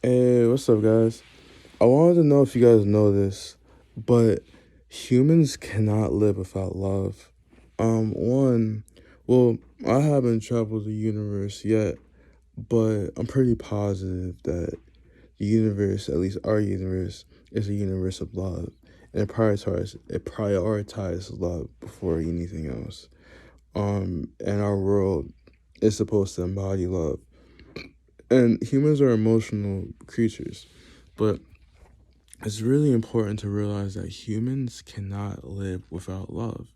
Hey, what's up, guys? I wanted to know if you guys know this, but humans cannot live without love. One, well, I haven't traveled the universe yet, but I'm pretty positive that the universe, at least our universe, is a universe of love, and it prioritizes love before anything else. And our world is supposed to embody love, and humans are emotional creatures, but it's really important to realize that humans cannot live without love.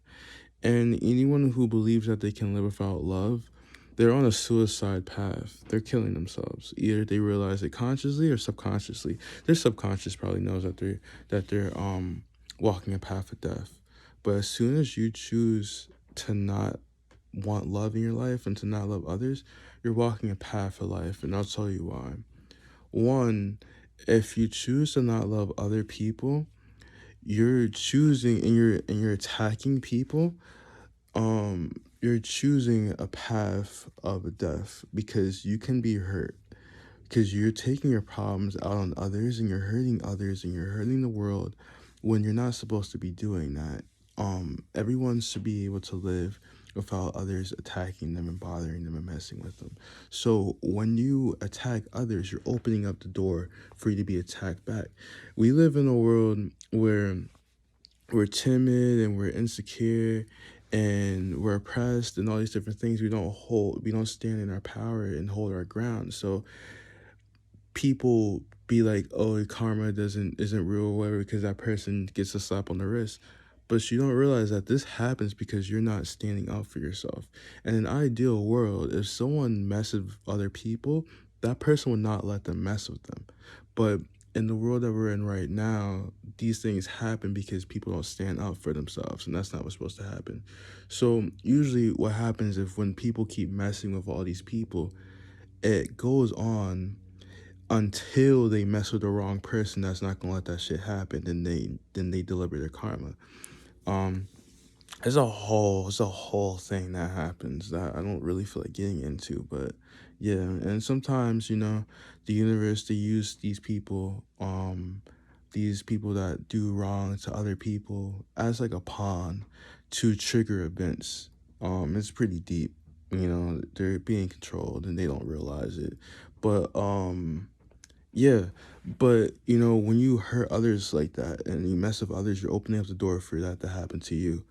And anyone who believes that they can live without love, they're on a suicide path. They're killing themselves. Either they realize it consciously or subconsciously. Their subconscious probably knows that they're walking a path of death. But as soon as you choose to not want love in your life and to not love others, you're walking a path of life, and I'll tell you why. One, if you choose to not love other people, you're choosing and you're attacking people. You're choosing a path of death because you can be hurt. Because you're taking your problems out on others and you're hurting others and you're hurting the world when you're not supposed to be doing that. Everyone should be able to live without others attacking them and bothering them and messing with them. So when you attack others, you're opening up the door for you to be attacked back. We live in a world where we're timid and we're insecure and we're oppressed and all these different things. We don't stand in our power and hold our ground. So people be like, oh, karma isn't real or whatever because that person gets a slap on the wrist. But you don't realize that this happens because you're not standing up for yourself. In an ideal world, if someone messes with other people, that person would not let them mess with them. But in the world that we're in right now, these things happen because people don't stand up for themselves, and that's not what's supposed to happen. So usually what happens if when people keep messing with all these people, it goes on until they mess with the wrong person that's not gonna let that shit happen. Then they deliver their karma. Um, it's a whole thing that happens that I don't really feel like getting into, but yeah. And sometimes the universe, they use these people that do wrong to other people as like a pawn to trigger events. It's pretty deep. They're being controlled and they don't realize it, but yeah, but when you hurt others like that and you mess with others, you're opening up the door for that to happen to you.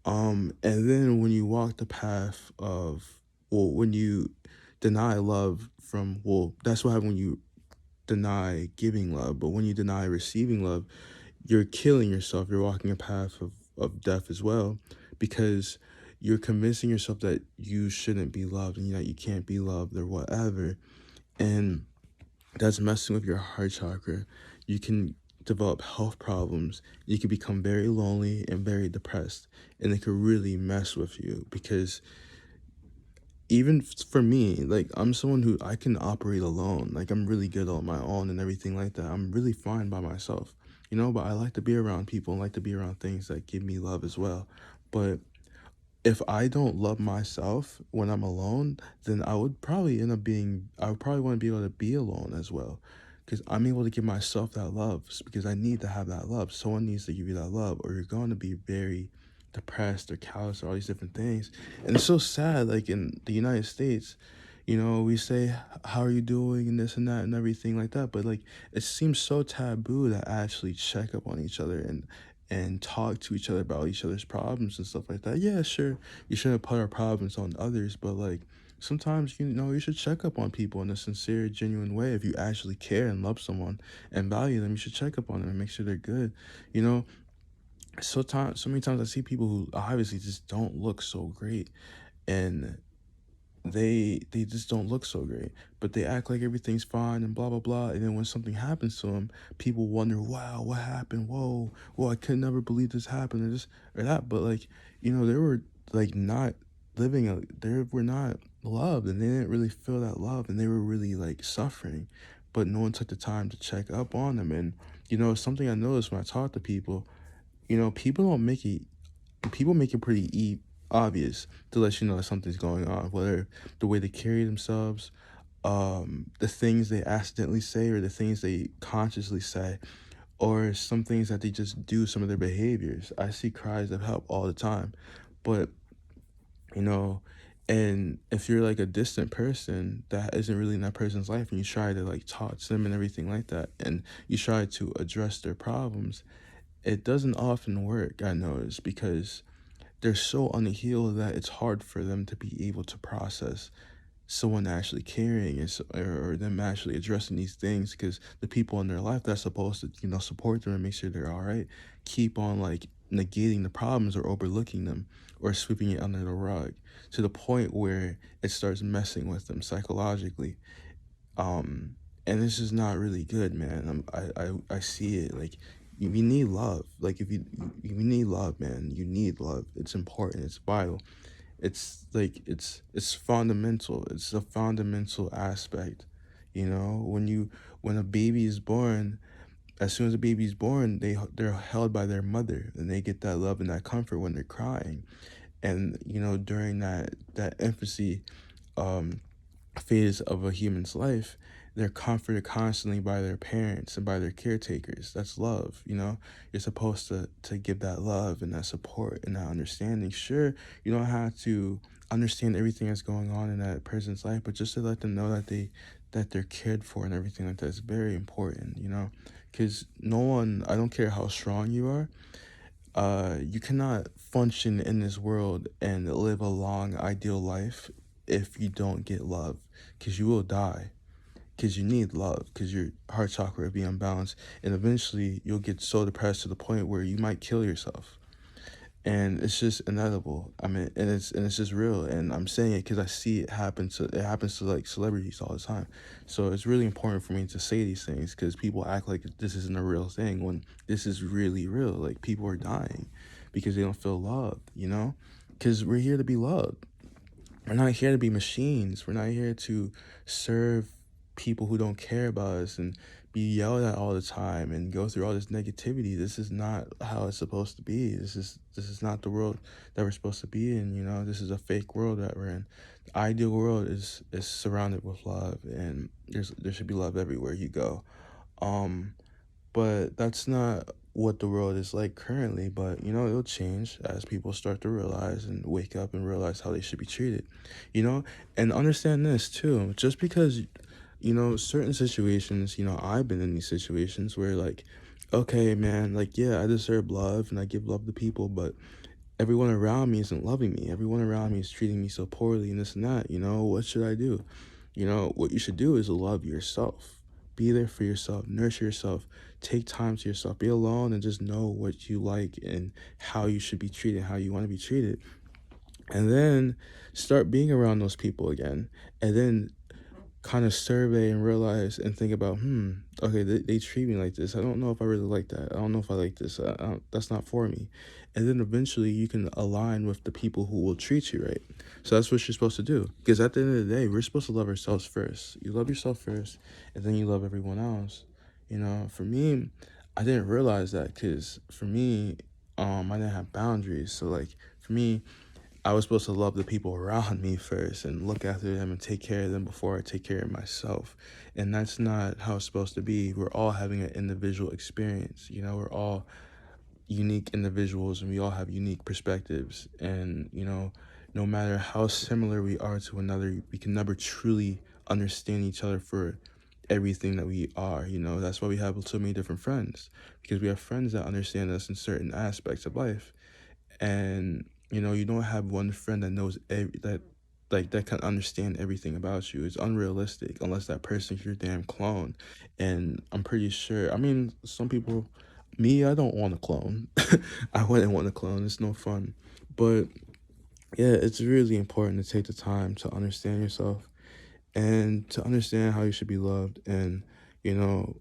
And then when you walk the path of, well, when you deny love from, well, that's what happens when you deny giving love, but when you deny receiving love, you're killing yourself. You're walking a path of death as well, because you're convincing yourself that you shouldn't be loved and that you can't be loved or whatever. And that's messing with your heart chakra. You can develop health problems. You can become very lonely and very depressed, and it could really mess with you because even for me, like I'm someone who I can operate alone. Like I'm really good on my own and everything like that. I'm really fine by myself, but I like to be around people and like to be around things that give me love as well. But if I don't love myself when I'm alone, then I would probably want to be able to be alone as well. Because I'm able to give myself that love, because I need to have that love. Someone needs to give you that love, or you're going to be very depressed or callous or all these different things. And it's so sad, like in the United States, we say, how are you doing, and this and that and everything like that. But like, it seems so taboo to actually check up on each other and talk to each other about each other's problems and stuff like that. Yeah, sure, you shouldn't put our problems on others, but like sometimes you should check up on people in a sincere, genuine way. If you actually care and love someone and value them, you should check up on them and make sure they're good. You know, so many times I see people who obviously just don't look so great, and they just don't look so great, but they act like everything's fine and blah blah blah. And then when something happens to them, people wonder, wow, what happened? Whoa, I could never believe this happened, or this or that. But like, they were like not they were not loved, and they didn't really feel that love, and they were really like suffering, but no one took the time to check up on them. And something I noticed when I talk to people, people don't make it people make it pretty obvious to let you know that something's going on, whether the way they carry themselves, the things they accidentally say or the things they consciously say or some things that they just do, some of their behaviors. I see cries of help all the time. But, you know, and if you're like a distant person that isn't really in that person's life and you try to like talk to them and everything like that, and you try to address their problems, it doesn't often work, I notice, because they're so unhealed that it's hard for them to be able to process someone actually caring and or them actually addressing these things, because the people in their life that's supposed to support them and make sure they're all right keep on like negating the problems or overlooking them or sweeping it under the rug to the point where it starts messing with them psychologically. And this is not really good, man. I see it like you need love. Like if you need love, man. You need love. It's important. It's vital. It's like it's fundamental. It's a fundamental aspect. When a baby is born, as soon as a baby is born, they're held by their mother and they get that love and that comfort when they're crying. And during that infancy um phase of a human's life, they're comforted constantly by their parents and by their caretakers. That's love, You're supposed to give that love and that support and that understanding. Sure, you don't have to understand everything that's going on in that person's life, but just to let them know that they're cared for and everything like that is very important, Because no one, I don't care how strong you are, you cannot function in this world and live a long, ideal life if you don't get love, because you will die. Because you need love, because your heart chakra will be unbalanced, and eventually you'll get so depressed to the point where you might kill yourself. And it's just inevitable. I mean, and it's just real. And I'm saying it because I see it happens to like celebrities all the time. So it's really important for me to say these things because people act like this isn't a real thing when this is really real. Like people are dying because they don't feel loved, Because we're here to be loved. We're not here to be machines. We're not here to serve people who don't care about us and be yelled at all the time and go through all this negativity. This is not how it's supposed to be. This is not the world that we're supposed to be in, This is a fake world that we're in. The ideal world is surrounded with love, and there should be love everywhere you go. Um but that's not what the world is like currently, but it'll change as people start to realize and wake up and realize how they should be treated, you know and understand this too. Just because certain situations, I've been in these situations where like, okay, man, like, yeah, I deserve love and I give love to people, but everyone around me isn't loving me. Everyone around me is treating me so poorly and this and that. What should I do? What you should do is love yourself. Be there for yourself, nurture yourself, take time to yourself, be alone and just know what you like and how you should be treated, how you want to be treated. And then start being around those people again. And then kind of survey and realize and think about, okay, they treat me like this. I don't know if I really like that. I don't know if I like this. That's not for me. And then eventually you can align with the people who will treat you right. So that's what you're supposed to do. Because at the end of the day, we're supposed to love ourselves first. You love yourself first, and then you love everyone else. For me, I didn't realize that because for me, I didn't have boundaries. So like for me, I was supposed to love the people around me first and look after them and take care of them before I take care of myself. And that's not how it's supposed to be. We're all having an individual experience. We're all unique individuals and we all have unique perspectives. And, no matter how similar we are to another, we can never truly understand each other for everything that we are. That's why we have so many different friends, because we have friends that understand us in certain aspects of life. And you don't have one friend that knows that can understand everything about you. It's unrealistic unless that person's your damn clone. And I'm pretty sure, I mean, some people, me, I don't want a clone. I wouldn't want a clone. It's no fun. But yeah, it's really important to take the time to understand yourself and to understand how you should be loved, and you know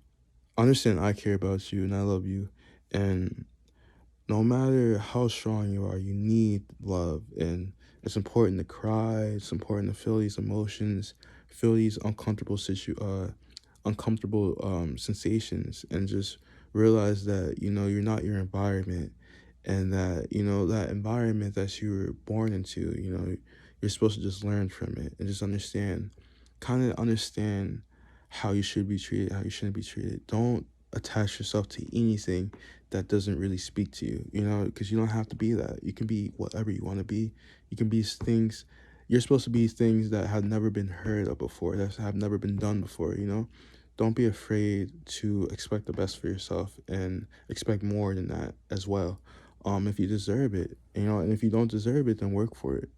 understand I care about you and I love you. And no matter how strong you are, you need love. And it's important to cry. It's important to feel these emotions, feel these uncomfortable sensations, and just realize that you're not your environment, and that that environment that you were born into. You're supposed to just learn from it and just understand kind of understand how you should be treated, how you shouldn't be treated. Don't attach yourself to anything that doesn't really speak to you, you know, because you don't have to be that. You can be whatever you want to be. You can be things, you're supposed to be things that have never been heard of before, that have never been done before, you know? Don't be afraid to expect the best for yourself and expect more than that as well. If you deserve it, you know, and if you don't deserve it, then work for it.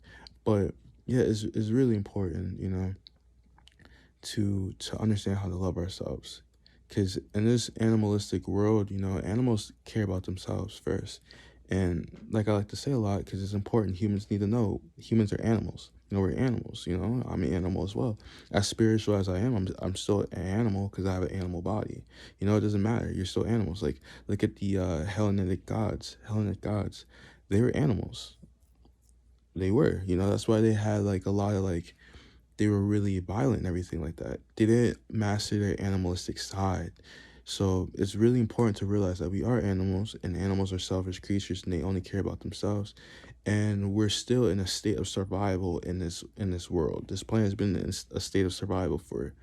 But yeah, it's really important, you know, to understand how to love ourselves. Because in this animalistic world, you know, animals care about themselves first. And like I like to say a lot, because it's important, humans need to know humans are animals. You know, we're animals, you know, I'm an animal as well. As spiritual as I am, I'm still an animal because I have an animal body. You know, it doesn't matter. You're still animals. Like, look at the Hellenic gods. Hellenic gods, they were animals. They were, you know, that's why they had like a lot of like they were really violent and everything like that. They didn't master their animalistic side. So it's really important to realize that we are animals and animals are selfish creatures and they only care about themselves. And we're still in a state of survival in this world. This planet has been in a state of survival for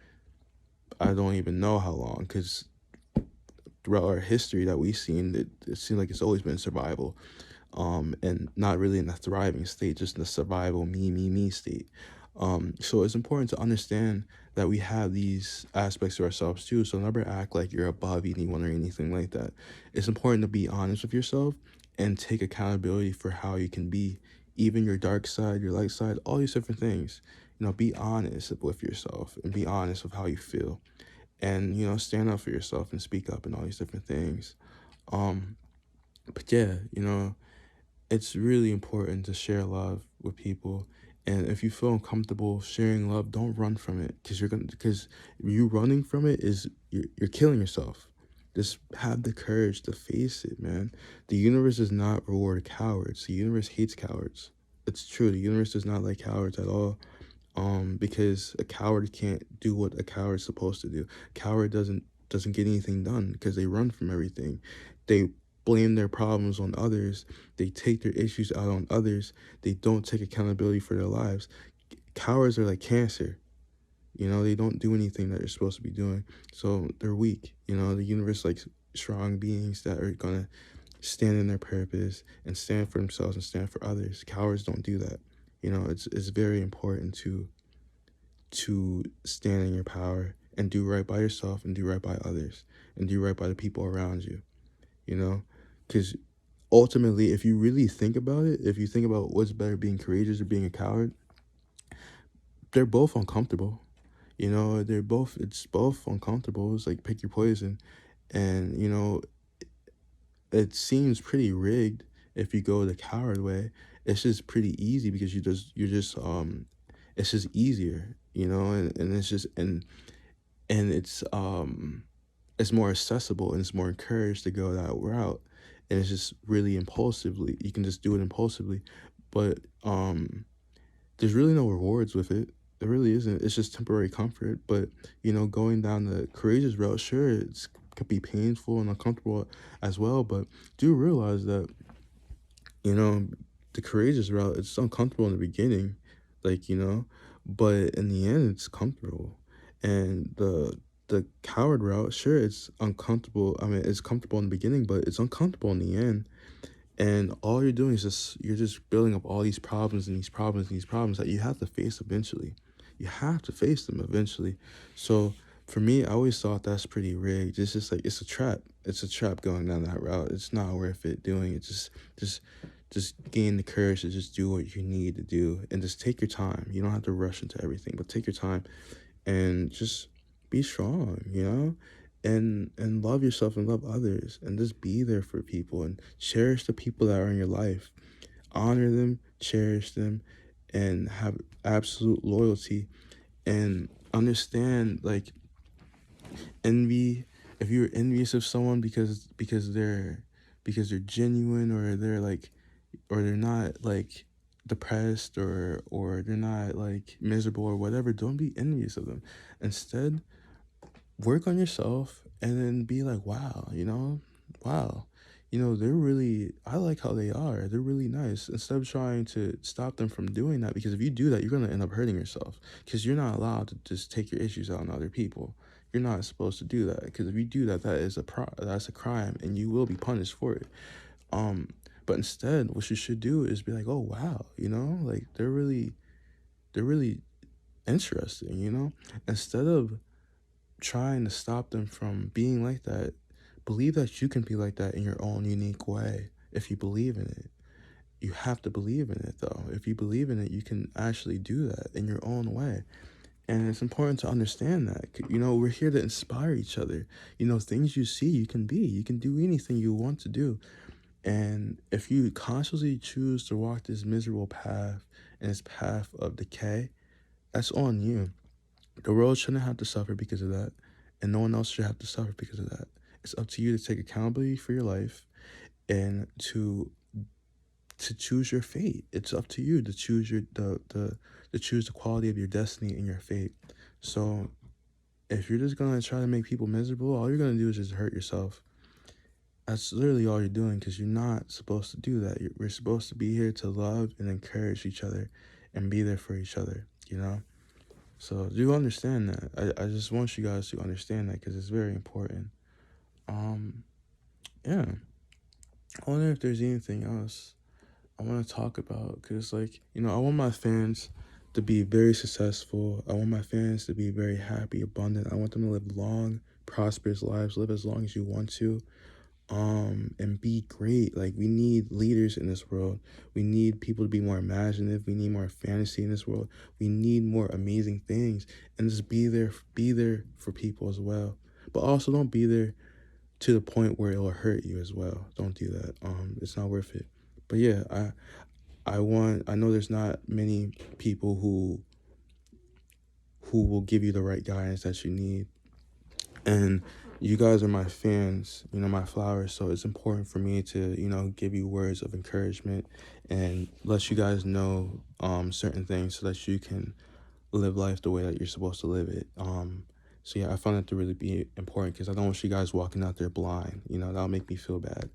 I don't even know how long, because throughout our history that we've seen, it seems like it's always been survival, and not really in a thriving state, just in a survival me state. So it's important to understand that we have these aspects to ourselves too. So never act like you're above anyone or anything like that. It's important to be honest with yourself and take accountability for how you can be, even your dark side, your light side, all these different things. You know, be honest with yourself and be honest with how you feel, and you know, stand up for yourself and speak up and all these different things. Um, but yeah, you know, it's really important to share love with people. And if you feel uncomfortable sharing love, don't run from it, because you running from it is you're killing yourself. Just have the courage to face it, man. The universe does not reward cowards. The universe hates cowards. It's true. The universe does not like cowards at all. Because a coward can't do what a coward's supposed to do. Coward doesn't get anything done because they run from everything. They blame their problems on others. They take their issues out on others. They don't take accountability for their lives. Cowards are like cancer. You know, they don't do anything that they're supposed to be doing. So they're weak. You know, the universe likes strong beings that are gonna stand in their purpose and stand for themselves and stand for others. Cowards don't do that. You know, it's very important to stand in your power and do right by yourself and do right by others and do right by the people around you, you know? Because ultimately, if you really think about it, if you think about what's better, being courageous or being a coward, they're both uncomfortable. You know, it's both uncomfortable. It's like pick your poison. And, you know, it seems pretty rigged if you go the coward way. It's just pretty easy because it's just easier, you know, and it's just, and it's more accessible and it's more encouraged to go that route, and it's just really impulsively, you can just do it impulsively. But there's really no rewards with it. There really isn't. It's just temporary comfort. But you know, going down the courageous route, sure, it's could be painful and uncomfortable as well, but do realize that, you know, the courageous route, it's uncomfortable in the beginning, like, you know, but in the end it's comfortable. And the coward route, sure, it's uncomfortable. I mean, it's comfortable in the beginning, but it's uncomfortable in the end. And all you're doing is you're just building up all these problems and these problems and these problems that you have to face eventually. You have to face them eventually. So for me, I always thought that's pretty rigged. It's just like it's a trap. It's a trap going down that route. It's not worth it doing it. Just just gain the courage to just do what you need to do and just take your time. You don't have to rush into everything, but take your time and just be strong, you know? And love yourself and love others and just be there for people and cherish the people that are in your life. Honor them, cherish them, and have absolute loyalty, and understand like envy. If you're envious of someone because they're genuine, or they're like, or they're not like depressed, or they're not like miserable or whatever, don't be envious of them. Instead, work on yourself and then be like, wow, you know, wow, they're really, I like how they are. They're really nice. Instead of trying to stop them from doing that, because if you do that, you're going to end up hurting yourself because you're not allowed to just take your issues out on other people. You're not supposed to do that because if you do that, that's a crime and you will be punished for it. Um, but instead, what you should do is be like, oh wow, like they're really interesting, instead of trying to stop them from being like that. Believe that you can be like that in your own unique way if you believe in it. You have to believe in it though. If you believe in it, you can actually do that in your own way. And it's important to understand that. We're here to inspire each other. Things you see, you can be. You can do anything you want to do. And if you consciously choose to walk this miserable path and this path of decay, that's on you. The world shouldn't have to suffer because of that, and no one else should have to suffer because of that. It's up to you to take accountability for your life and to choose your fate. It's up to you to choose to choose the quality of your destiny and your fate. So if you're just gonna try to make people miserable, all you're gonna do is just hurt yourself. That's literally all you're doing because you're not supposed to do that. We're supposed to be here to love and encourage each other and be there for each other. So do understand that. I just want you guys to understand that because it's very important. Um, yeah. I wonder if there's anything else I want to talk about because, I want my fans to be very successful. I want my fans to be very happy, abundant. I want them to live long, prosperous lives, live as long as you want to, and be great. Like, we need leaders in this world. We need people to be more imaginative. We need more fantasy in this world. We need more amazing things, and just be there for people as well. But also don't be there to the point where it'll hurt you as well. Don't do that. It's not worth it. But yeah, I know there's not many people who will give you the right guidance that you need. And you guys are my fans, my flowers. So it's important for me to, give you words of encouragement and let you guys know certain things so that you can live life the way that you're supposed to live it. So yeah, I found that to really be important because I don't want you guys walking out there blind. That'll make me feel bad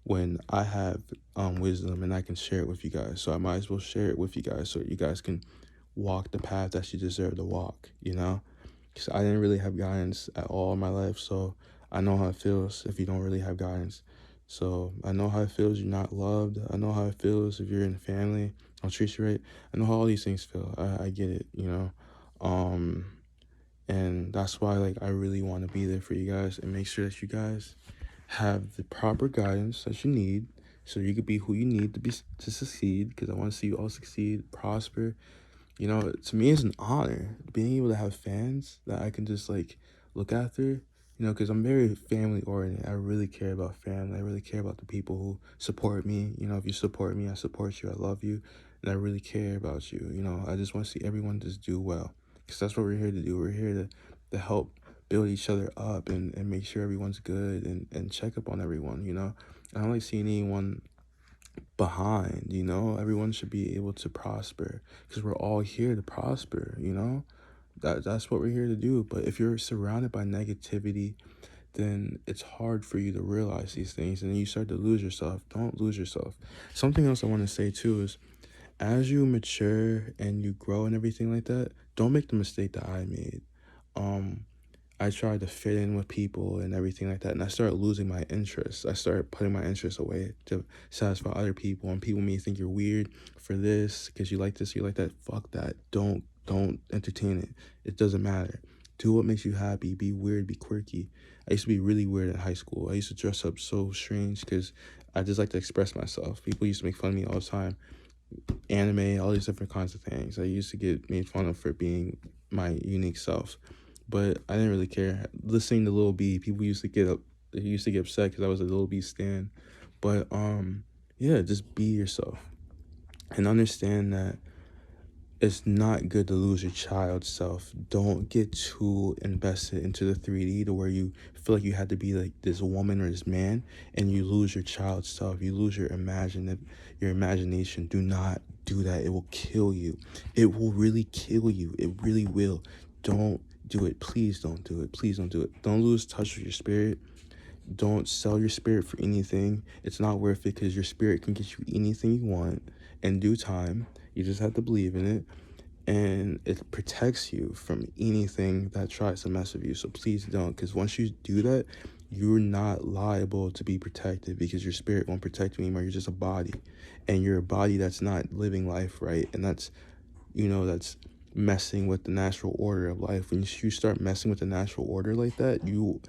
when I have wisdom and I can share it with you guys. So I might as well share it with you guys so you guys can walk the path that you deserve to walk. Because I didn't really have guidance at all in my life, so I know how it feels if you don't really have guidance. So I know how it feels you're not loved. I know how it feels if you're in a family, don't treat you right. I know how all these things feel. I get it. Um, and that's why I really want to be there for you guys and make sure that you guys have the proper guidance that you need so you could be who you need to be to succeed. Because I want to see you all succeed, prosper. To me, it's an honor being able to have fans that I can just look after. Because I'm very family oriented. I really care about family. I really care about the people who support me. If you support me, I support you. I love you, and I really care about you. I just want to see everyone just do well, because that's what we're here to do. We're here to help build each other up and make sure everyone's good and check up on everyone. I don't like seeing anyone behind. Everyone should be able to prosper because we're all here to prosper. That's what we're here to do. But if you're surrounded by negativity, then it's hard for you to realize these things and then you start to lose yourself. Don't lose yourself. Something else I want to say too is, as you mature and you grow and everything like that, don't make the mistake that I made. um I tried to fit in with people and everything like that, and I started losing my interests. I started putting my interests away to satisfy other people, and people may think you're weird for this because you like this, you like that. Fuck that. Don't entertain it. It doesn't matter. Do what makes you happy. Be weird. Be quirky. I used to be really weird in high school. I used to dress up so strange because I just like to express myself. People used to make fun of me all the time. Anime, all these different kinds of things. I used to get made fun of for being my unique self, but I didn't really care. Listening to Lil B, people used to get upset because I was a Lil B stan. But yeah, just be yourself and understand that it's not good to lose your child self. Don't get too invested into the 3D to where you feel like you had to be like this woman or this man and you lose your child self. You lose your imagination. Do not do that. It will kill you. It will really kill you. It really will. Don't do it. Please don't do it. Please don't do it. Don't lose touch with your spirit. Don't sell your spirit for anything. It's not worth it, because your spirit can get you anything you want in due time. You just have to believe in it, and it protects you from anything that tries to mess with you. So please don't, because once you do that, you're not liable to be protected, because your spirit won't protect you anymore. You're just a body, and you're a body that's not living life right, and that's, that's messing with the natural order of life. When you start messing with the natural order like that, you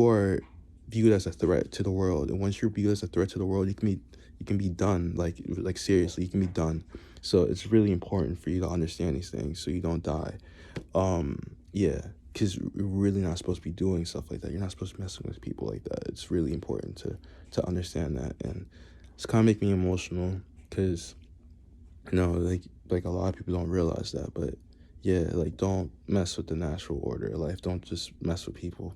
are viewed as a threat to the world. And once you're viewed as a threat to the world, you can be done. Like seriously, you can be done. So it's really important for you to understand these things so you don't die. Yeah, because you're really not supposed to be doing stuff like that. You're not supposed to be messing with people like that. It's really important to understand that. And it's kind of make me emotional, because like a lot of people don't realize that. But yeah, like, don't mess with the natural order of life. Don't just mess with people,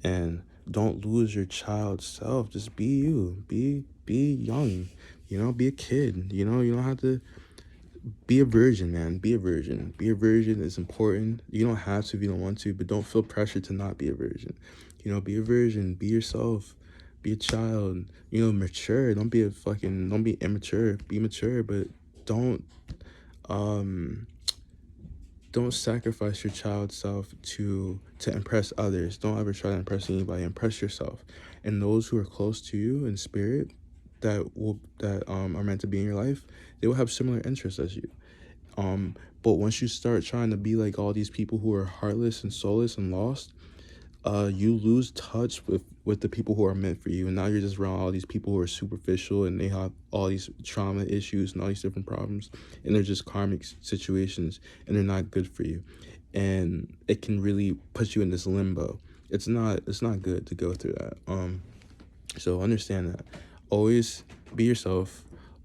and don't lose your child self. Just be you. Be young. Be a kid. You don't have to be a virgin, man. Be a virgin. Be a virgin is important. You don't have to if you don't want to, but don't feel pressure to not be a virgin. Be a virgin. Be yourself. Be a child. Mature. Don't be immature. Be mature, but don't um don't sacrifice your child self to impress others. Don't ever try to impress anybody. Impress yourself. And those who are close to you in spirit, that are meant to be in your life, they will have similar interests as you. But once you start trying to be like all these people who are heartless and soulless and lost, you lose touch with the people who are meant for you. And now you're just around all these people who are superficial, and they have all these trauma issues and all these different problems, and they're just karmic situations, and they're not good for you. And it can really put you in this limbo. It's not good to go through that. So understand that. Always be yourself.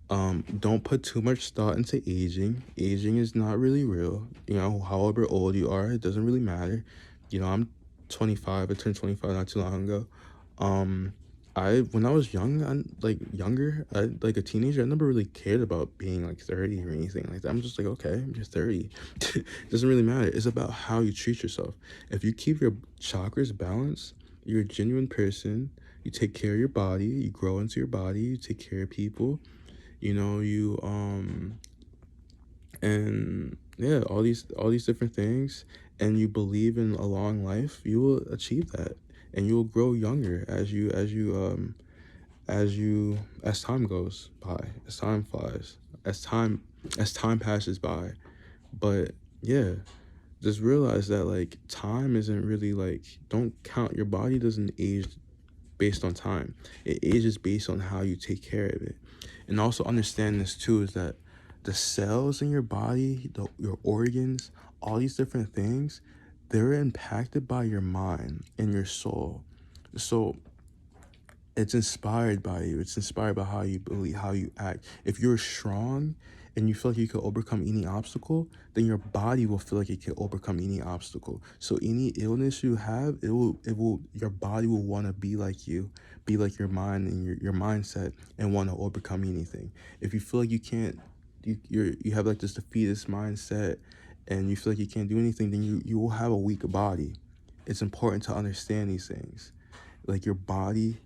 Don't put too much thought into aging. Aging is not really real. However old you are, it doesn't really matter. I'm 25. I turned 25 not too long ago. When I was young, like a teenager, I never really cared about being like 30 or anything like that. I'm just like, okay, you're 30. It doesn't really matter. It's about how you treat yourself. If you keep your chakras balanced, you're a genuine person. You take care of your body. You grow into your body. You take care of people. You and yeah, all these different things, and you believe in a long life, you will achieve that, and you will grow younger as time goes by, as time flies, as time passes by. But yeah, just realize that, like, time isn't really, like, don't count, your body doesn't age based on time. It ages based on how you take care of it. And also understand this too, is that the cells in your body, your organs, all these different things, they're impacted by your mind and your soul. So it's inspired by you. It's inspired by how you believe, how you act. If you're strong and you feel like you can overcome any obstacle, then your body will feel like it can overcome any obstacle. So any illness you have, your body will want to be like you, be like your mind and your mindset, and want to overcome anything. If you feel like you can't, you have like this defeatist mindset, and you feel like you can't do anything, then you will have a weak body. It's important to understand these things. Like, your body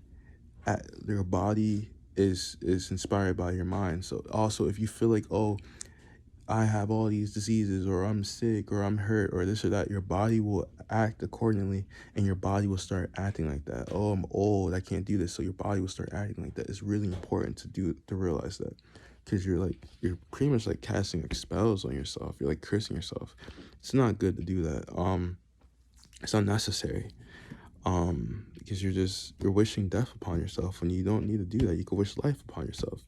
is inspired by your mind. So also, if you feel like, oh, I have all these diseases, or I'm sick, or I'm hurt, or this or that, your body will act accordingly, and your body will start acting like that. Oh, I'm old, I can't do this. So your body will start acting like that. It's really important to realize that, because you're pretty much like casting like spells on yourself. You're like cursing yourself. It's not good to do that. It's unnecessary. Because you're wishing death upon yourself when you don't need to do that. You can wish life upon yourself.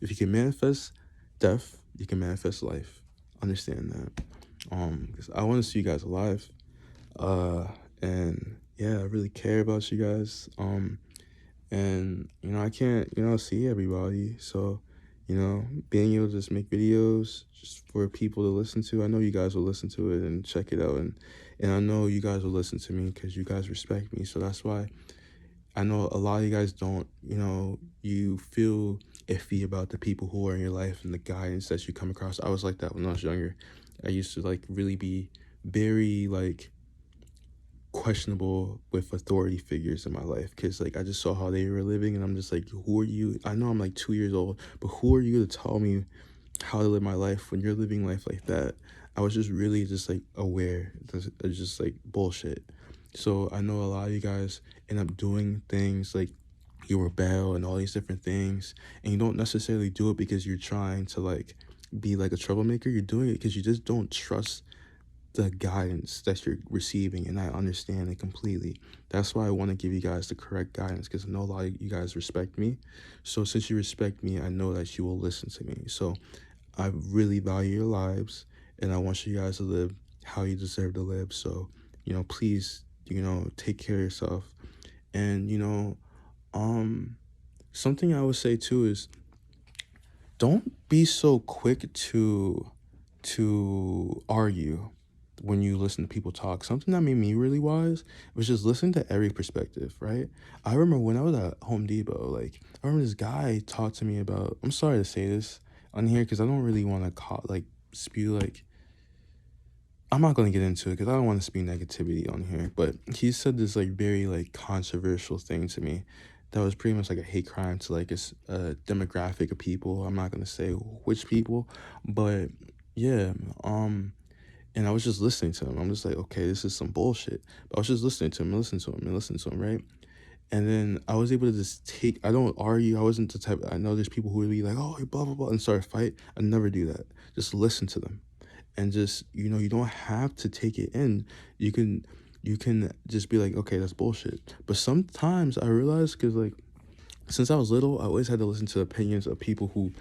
If you can manifest death, you can manifest life. Understand that. Because I want to see you guys alive. And yeah, I really care about you guys. And I can't, see everybody. So, being able to just make videos just for people to listen to. I know you guys will listen to it and check it out, and I know you guys will listen to me because you guys respect me. So that's why I know a lot of you guys don't, you feel iffy about the people who are in your life and the guidance that you come across. I was like that when I was younger. I used to like really be very like questionable with authority figures in my life, because like I just saw how they were living, and I'm just like, who are you? I know I'm like 2 years old, but who are you to tell me how to live my life when you're living life like that? I was just really just like aware that it's just like bullshit. So I know a lot of you guys end up doing things like you rebel and all these different things, and you don't necessarily do it because you're trying to like be like a troublemaker. You're doing it because you just don't trust the guidance that you're receiving, and I understand it completely. That's why I want to give you guys the correct guidance, because I know a lot of you guys respect me. So since you respect me, I know that you will listen to me. So I really value your lives, and I want you guys to live how you deserve to live. So, please, take care of yourself. And, um, something I would say too is, don't be so quick to argue when you listen to people talk. Something that made me really wise was just listen to every perspective, right? I remember when I was at Home Depot, like I remember this guy talked to me about, I'm sorry to say this on here because I don't really want to like spew like, I'm not going to get into it because I don't want to spew negativity on here, but he said this like very like controversial thing to me that was pretty much like a hate crime to like a demographic of people. I'm not going to say which people, but yeah, and I was just listening to him. I'm just like, okay, this is some bullshit. But I was just listening to him and listening to him and listening to him, right? And then I was able to just I don't argue. I wasn't the type, I know there's people who would be like, oh, blah, blah, blah, and start a fight. I never do that. Just listen to them. And just, you don't have to take it in. You can just be like, okay, that's bullshit. But sometimes I realized, because like, since I was little, I always had to listen to opinions of people who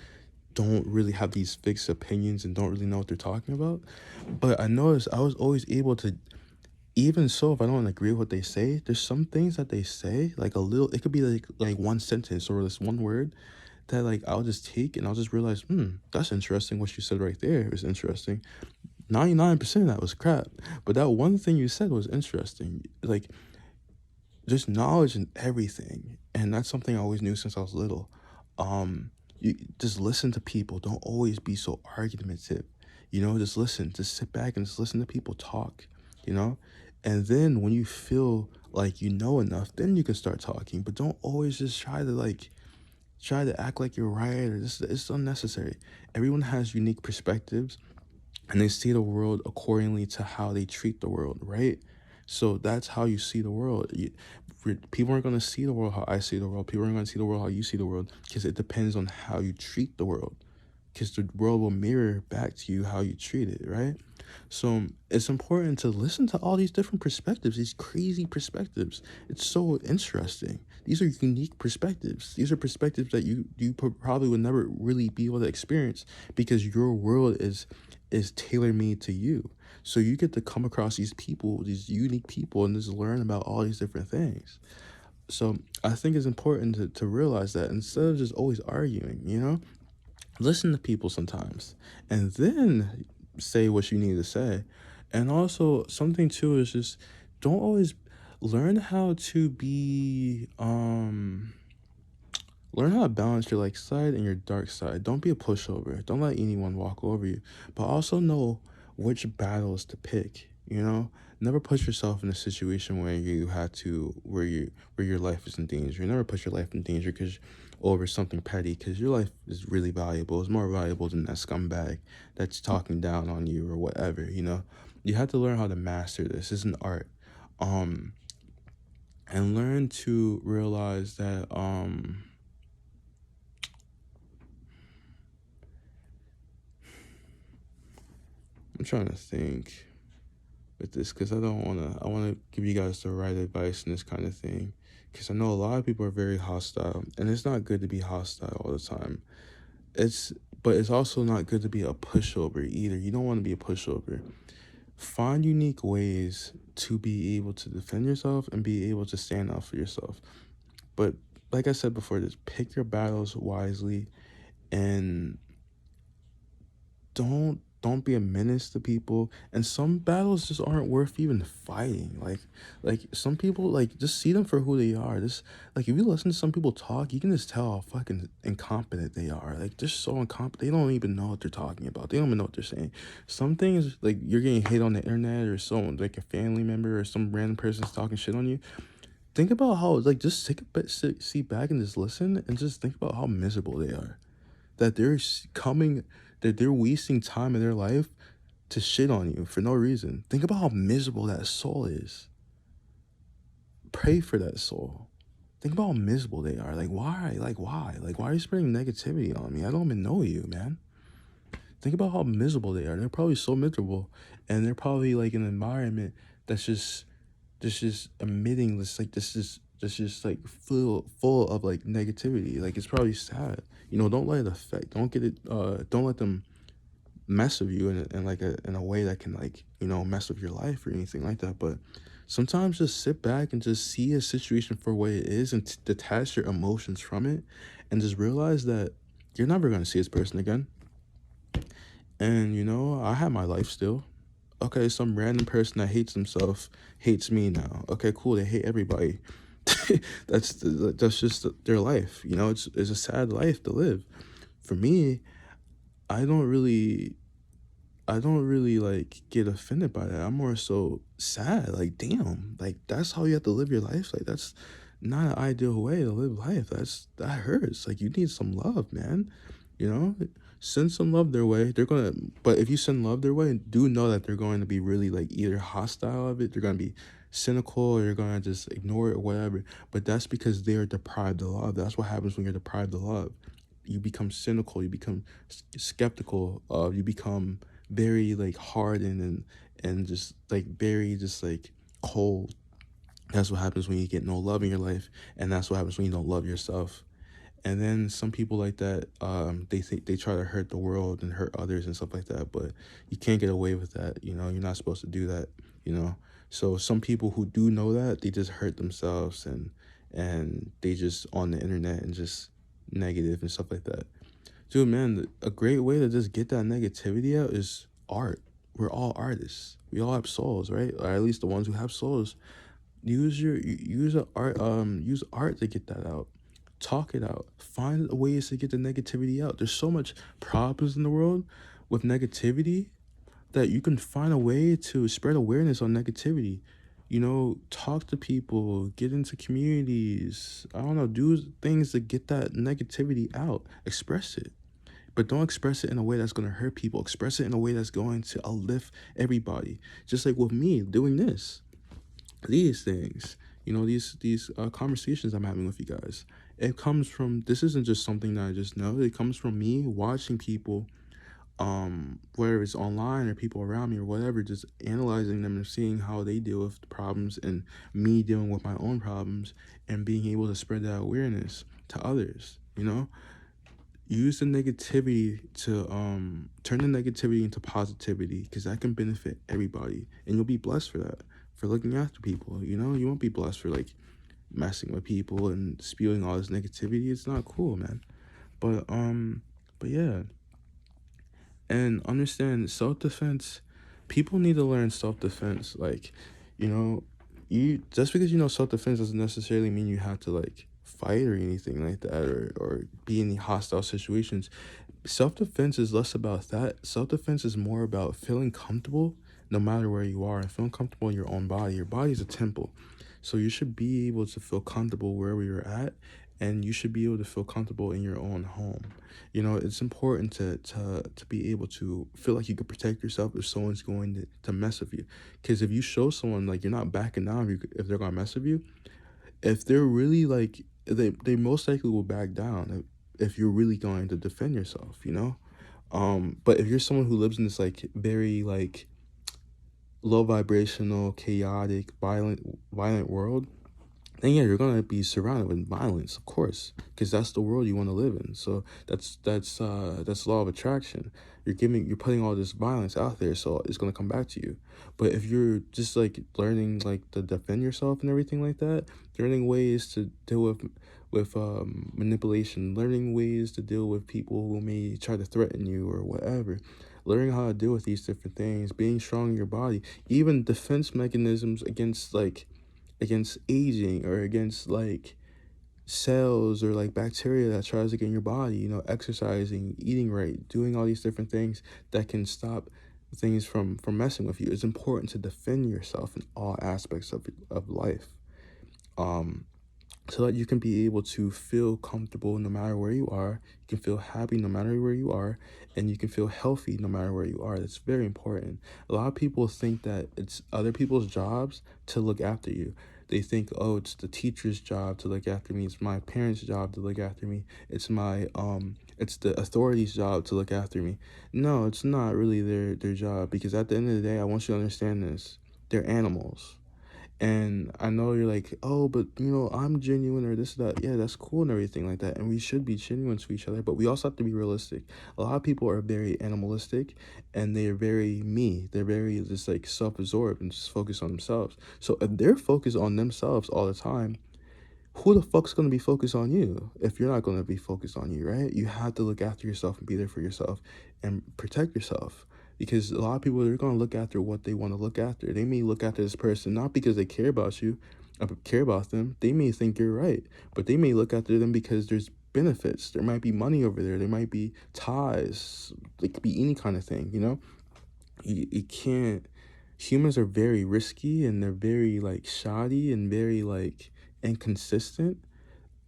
don't really have these fixed opinions and don't really know what they're talking about. But I noticed I was always able to, even so, if I don't agree with what they say, there's some things that they say, like a little, it could be like one sentence or this one word that like I'll just take and I'll just realize, that's interesting. What you said right there is interesting. 99% of that was crap, but that one thing you said was interesting. Like, there's knowledge in everything, and that's something I always knew since I was little. You just listen to people. Don't always be so argumentative. Just listen. Just sit back and just listen to people talk. You know, and then when you feel like you know enough, then you can start talking. But don't always just try to act like you're right, or this. It's unnecessary. Everyone has unique perspectives, and they see the world accordingly to how they treat the world, right? So that's how you see the world. People aren't going to see the world how I see the world. People aren't going to see the world how you see the world, because it depends on how you treat the world, because the world will mirror back to you how you treat it, right? So it's important to listen to all these different perspectives, these crazy perspectives. It's so interesting. These are unique perspectives. These are perspectives that you probably would never really be able to experience, because your world is tailor made to you. So you get to come across these people, these unique people, and just learn about all these different things. So I think it's important to realize that instead of just always arguing, listen to people sometimes, and then say what you need to say. And also something too is just, don't always, learn how to be learn how to balance your like side and your dark side. Don't be a pushover. Don't let anyone walk over you. But also know which battles to pick, Never put yourself in a situation where you have to where your life is in danger. Never put your life in danger because over something petty, because your life is really valuable. It's more valuable than that scumbag that's talking down on you or whatever. You have to learn how to master this. It's an art. And learn to realize that I'm trying to think with this, because I want to give you guys the right advice in this kind of thing, because I know a lot of people are very hostile, and it's not good to be hostile all the time. But it's also not good to be a pushover either. You don't want to be a pushover. Find unique ways to be able to defend yourself and be able to stand up for yourself. But like I said before, just pick your battles wisely, and don't don't be a menace to people. And some battles just aren't worth even fighting. Like some people, like, just see them for who they are. Just like, if you listen to some people talk, you can just tell how fucking incompetent they are. Like, they're so incompetent. They don't even know what they're talking about. They don't even know what they're saying. Some things, like, you're getting hate on the internet, or someone, like a family member or some random person's talking shit on you. Think about how, like, just take a bit, sit back and just listen and just think about how miserable they are. That that they're wasting time in their life to shit on you for no reason. Think about how miserable that soul is. Pray for that soul. Think about how miserable they are. Like, why? Like, why? Like, why are you spreading negativity on me? I don't even know you, man. Think about how miserable they are. They're probably so miserable. And they're probably, like, in an environment that's just emitting this just like full of like negativity. Like, it's probably sad. Don't let it affect. Don't let them mess with you in a way that can, like, mess with your life or anything like that. But sometimes just sit back and just see a situation for what it is, and detach your emotions from it, and just realize that you're never going to see this person again. And I have my life still. Okay, some random person that hates himself hates me now. Okay, cool. They hate everybody. That's just their life. It's a sad life to live. For me, I don't really I don't really, like, get offended by that. I'm more so sad. Like, damn, like, that's how you have to live your life. Like, that's not an ideal way to live life. That hurts. Like, you need some love, man. You know, send some love their way. But if you send love their way, do know that they're going to be really, like, either hostile of it, they're going to be cynical, or you're going to just ignore it or whatever. But that's because they are deprived of love. That's what happens when you're deprived of love. You become cynical, you become skeptical, you become very, like, hardened, and just, like, very just, like, cold. That's what happens when you get no love in your life, and that's what happens when you don't love yourself. And then some people like that, they think they try to hurt the world and hurt others and stuff like that, but you can't get away with that. You're not supposed to do that. you know so some people who do know that, they just hurt themselves, and they just on the internet and just negative and stuff like that. Dude, man, a great way to just get that negativity out is art. We're all artists. We all have souls, right? Or at least the ones who have souls. Use art to get that out. Talk it out. Find ways to get the negativity out. There's so much problems in the world with negativity that you can find a way to spread awareness on negativity. Talk to people, get into communities. I don't know, do things to get that negativity out. Express it. But don't express it in a way that's going to hurt people. Express it in a way that's going to uplift everybody. Just like with me doing these things, these conversations I'm having with you guys. This isn't just something that I just know. It comes from me watching people, whether it's online or people around me or whatever, just analyzing them and seeing how they deal with the problems, and me dealing with my own problems, and being able to spread that awareness to others. Use the negativity to turn the negativity into positivity, because that can benefit everybody, and you'll be blessed for that, for looking after people. You won't be blessed for, like, messing with people and spewing all this negativity. It's not cool, man. But yeah, and understand self-defense. People need to learn self-defense. Like, you know you just because you know self-defense doesn't necessarily mean you have to, like, fight or anything like that, or be in hostile situations. Self-defense is less about that. Self-defense is more about feeling comfortable no matter where you are, and feeling comfortable in your own body. Your body's a temple, so you should be able to feel comfortable wherever you're at, and you should be able to feel comfortable in your own home. It's important to be able to feel like you can protect yourself if someone's going to mess with you. Because if you show someone, like, you're not backing down, if they're gonna mess with you, if they're really, like, they most likely will back down if you're really going to defend yourself. But if you're someone who lives in this, like, very, like, low vibrational, chaotic, violent world, then yeah, you're gonna be surrounded with violence, of course, because that's the world you want to live in. So that's law of attraction. You're putting all this violence out there, so it's gonna come back to you. But if you're just, like, learning, like, to defend yourself and everything like that, learning ways to deal with manipulation, learning ways to deal with people who may try to threaten you or whatever, learning how to deal with these different things, being strong in your body, even defense mechanisms against against aging or against cells or bacteria that tries to get in your body, exercising, eating right, doing all these different things that can stop things from messing with you. It's important to defend yourself in all aspects of life. Um so that you can be able to feel comfortable no matter where you are, you can feel happy no matter where you are, and you can feel healthy no matter where you are. That's very important. A lot of people think that it's other people's jobs to look after you. They think, oh, it's the teacher's job to look after me, it's my parents' job to look after me, it's the authorities' job to look after me. No, it's not really their job, because at the end of the day, I want you to understand this. They're animals. And I know you're like, oh, but I'm genuine or this, that. Yeah, that's cool and everything like that. And we should be genuine to each other, but we also have to be realistic. A lot of people are very animalistic and they're very me. They're very just self absorbed and just focused on themselves. So if they're focused on themselves all the time, who the fuck's gonna be focused on you if you're not gonna be focused on you, right? You have to look after yourself and be there for yourself and protect yourself. Because a lot of people, they're gonna look after what they want to look after. They may look after this person not because they care about you, care about them. They may think you're right, but they may look after them because there's benefits. There might be money over there. There might be ties. It could be any kind of thing, you can't. Humans are very risky and they're very shoddy and very inconsistent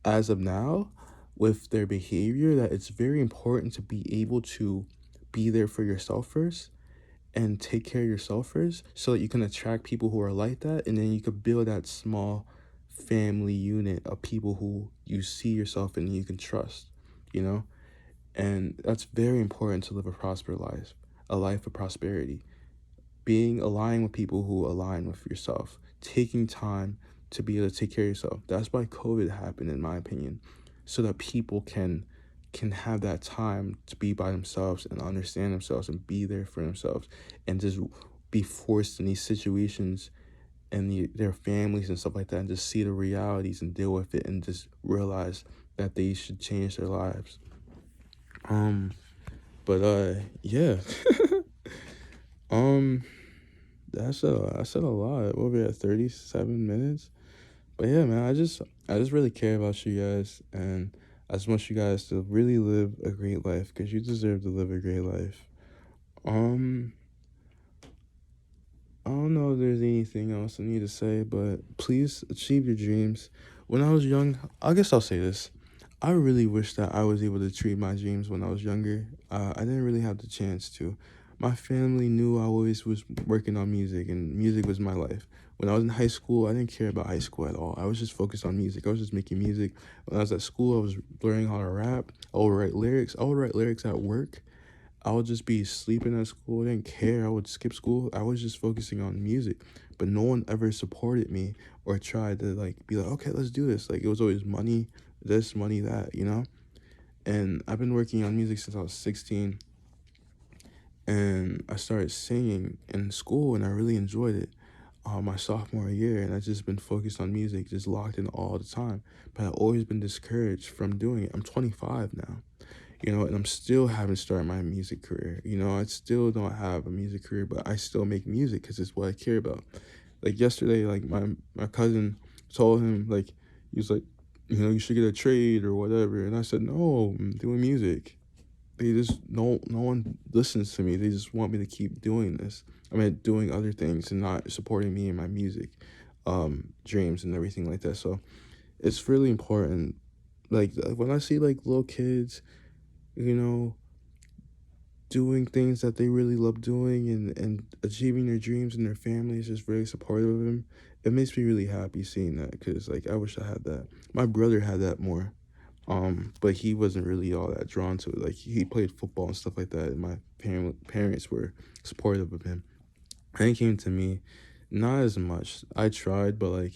as of now with their behavior, that it's very important to be able to be there for yourself first and take care of yourself first so that you can attract people who are like that, and then you could build that small family unit of people who you see yourself and you can trust, you know? And that's very important to live a prosperous life, a life of prosperity. Being aligned with people who align with yourself, taking time to be able to take care of yourself. That's why COVID happened, in my opinion, so that people can have that time to be by themselves and understand themselves and be there for themselves, and just be forced in these situations and their families and stuff like that, and just see the realities and deal with it and just realize that they should change their lives. Um, but yeah. um, I said a lot. What we at 37 minutes? But yeah, man, I just really care about you guys, and I just want you guys to really live a great life because you deserve to live a great life. Um, I don't know if there's anything else I need to say, but please achieve your dreams. When I was young, I guess I'll say this. I really wish that I was able to achieve my dreams when I was younger. I didn't really have the chance to. My family knew I always was working on music, and music was my life. When I was in high school, I didn't care about high school at all. I was just focused on music. I was just making music. When I was at school, I was learning how to rap. I would write lyrics. I would write lyrics at work. I would just be sleeping at school. I didn't care. I would skip school. I was just focusing on music. But no one ever supported me or tried to be like, okay, let's do this. It was always money, this, money, that. And I've been working on music since I was 16. And I started singing in school and I really enjoyed it my sophomore year. And I just been focused on music, just locked in all the time. But I've always been discouraged from doing it. I'm 25 now. And I'm still haven't started my music career. I still don't have a music career, but I still make music because it's what I care about. Yesterday, my cousin told him, he was like, you should get a trade or whatever. And I said, no, I'm doing music. They just, no one listens to me. They just want me to keep doing this. I mean, doing other things and not supporting me in my music, dreams and everything like that. So it's really important. When I see little kids, you know, doing things that they really love doing and achieving their dreams, and their family is just very supportive of them, it makes me really happy seeing that, because I wish I had that. My brother had that more, but he wasn't really all that drawn to it. He played football and stuff like that, and my parents were supportive of him. And it came to me, not as much. I tried, but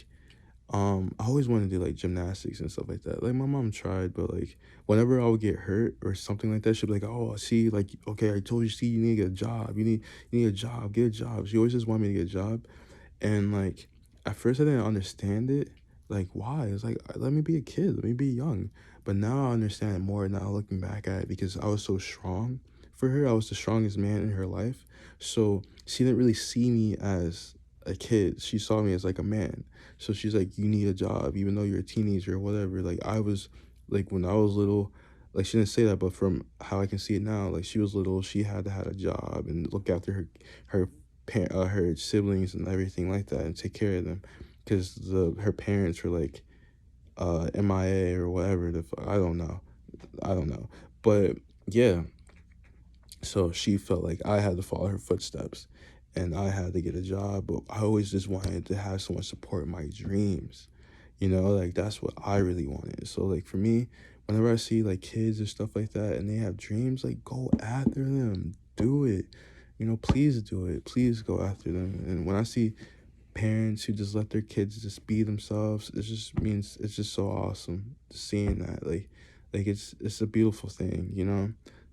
I always wanted to do gymnastics and stuff like that. My mom tried, but whenever I would get hurt or something like that, she'd be like, "Oh, see, okay, I told you, see, you need to get a job. You need a job, get a job." She always just wanted me to get a job, and at first I didn't understand it. Why? It's let me be a kid, let me be young. But now I understand it more now, looking back at it, because I was so strong for her, I was the strongest man in her life. So she didn't really see me as a kid. She saw me as like a man. So she's like, you need a job, even though you're a teenager or whatever. Like I was, like when I was little, like she didn't say that, but from how I can see it now, like she was little, she had to have a job and look after her her siblings and everything like that, and take care of them, because the her parents were like MIA or whatever the fuck. I don't know, but yeah. So she felt like I had to follow her footsteps, and I had to get a job. But I always just wanted to have someone support my dreams. Like that's what I really wanted. So like for me, whenever I see like kids or stuff like that and they have dreams, like go after them. Do it. Please do it. Please go after them. And when I see parents who just let their kids just be themselves, it just means it's just so awesome seeing that. Like it's a beautiful thing.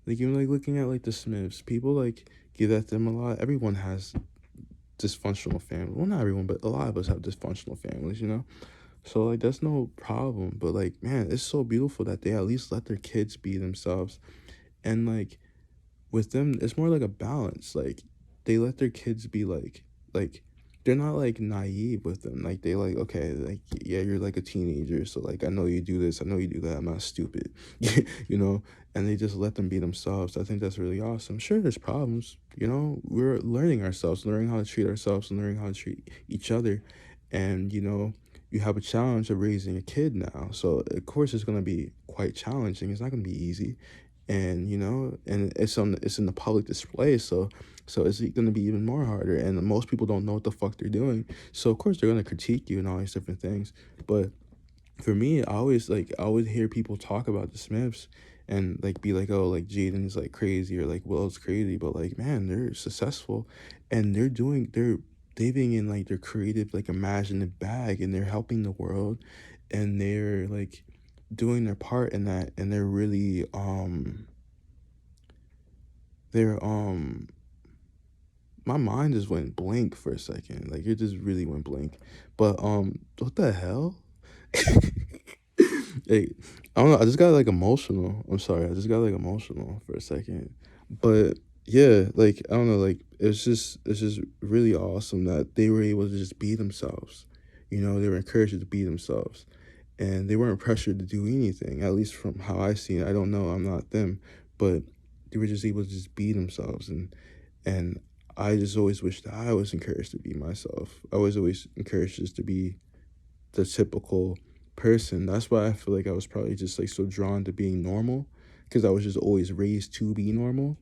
Like even like looking at like the Smiths, people like give at them a lot. Everyone has dysfunctional family. Well, not everyone, but a lot of us have dysfunctional families. So like that's no problem. But like, man, it's so beautiful that they at least let their kids be themselves. And like with them, it's more like a balance. Like they let their kids be like they're not like naive with them. Like they like, okay, like yeah, you're like a teenager, so like I know you do this, I know you do that. I'm not stupid, you know. And they just let them be themselves. I think that's really awesome. Sure, there's problems. We're learning ourselves, learning how to treat ourselves, and learning how to treat each other. And you have a challenge of raising a kid now, so of course it's gonna be quite challenging. It's not gonna be easy, and and it's in the public display, so it's going to be even more harder, and most people don't know what the fuck they're doing, so of course they're going to critique you and all these different things. But for me, I always hear people talk about the Smiths and like be like, oh, like Jaden's like crazy, or like Will's crazy, but like, man, they're successful, and they're living in like their creative, like imaginative bag, and they're helping the world, and they're like doing their part in that, and they're really they're my mind just went blank for a second. Like it just really went blank. But what the hell? Like I don't know, I just got like emotional. I'm sorry, I just got like emotional for a second. But yeah, like I don't know, like it's just really awesome that they were able to just be themselves. They were encouraged to be themselves, and they weren't pressured to do anything, at least from how I see it. I don't know, I'm not them, but they were just able to just be themselves. And I just always wish that I was encouraged to be myself. I was always encouraged just to be the typical person. That's why I feel like I was probably just like so drawn to being normal, because I was just always raised to be normal,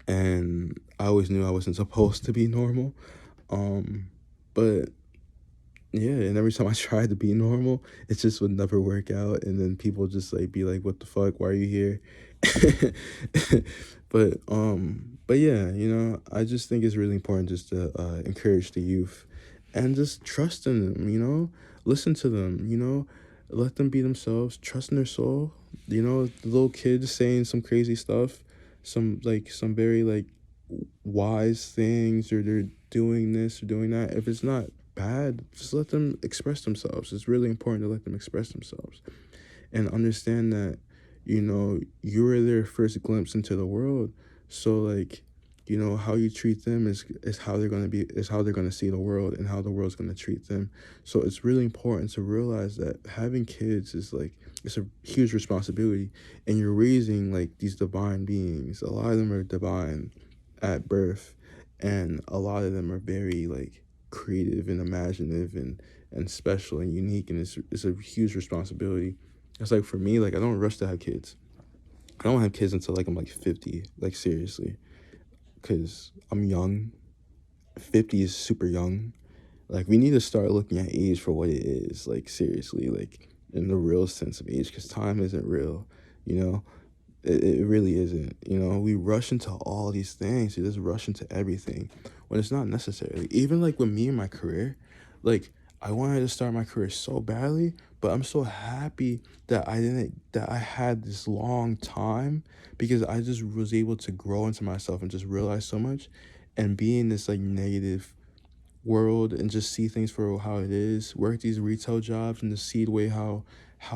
and I always knew I wasn't supposed to be normal. But yeah, and every time I tried to be normal, it just would never work out, and then people just like be like, "What the fuck? Why are you here?" But yeah, I just think it's really important just to encourage the youth, and just trust in them. Listen to them. Let them be themselves. Trust in their soul. The little kids saying some crazy stuff, some very like wise things, or they're doing this or doing that. If it's not bad, just let them express themselves. It's really important to let them express themselves, and understand that you were their first glimpse into the world. So like, how you treat them is how they're going to be, is how they're going to see the world, and how the world's going to treat them. So it's really important to realize that having kids is like, it's a huge responsibility, and you're raising like these divine beings. A lot of them are divine at birth, and a lot of them are very like creative and imaginative, and special and unique, and it's a huge responsibility. It's like for me, like I don't rush to have kids. I don't have kids until like I'm like 50, like seriously, because I'm young. 50 is super young. Like we need to start looking at age for what it is, like seriously, like in the real sense of age, because time isn't real, you know. It really isn't. We rush into all these things. We just rush into everything when it's not necessary. Even like with me and my career, like I wanted to start my career so badly, but I'm so happy that I had this long time, because I just was able to grow into myself and just realize so much, and be in this like negative world, and just see things for how it is, work these retail jobs, and just see the way how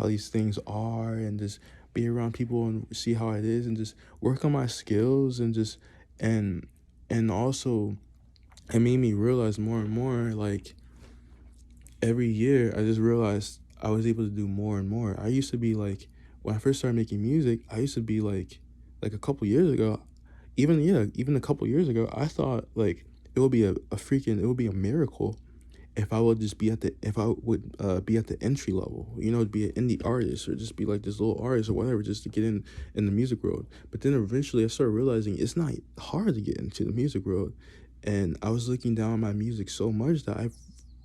these things are, and just be around people and see how it is and just work on my skills and just and and also it made me realize more and more like every year I just realized I was able to do more and more. I used to be like when I first started making music, I used to be like a couple years ago, even yeah, even a couple years ago, I thought like it would be a miracle if I would just be at the if I would be at the entry level, you know, to be an indie artist or just be like this little artist or whatever, just to get in the music world. But then eventually I started realizing it's not hard to get into the music world, and I was looking down on my music so much that I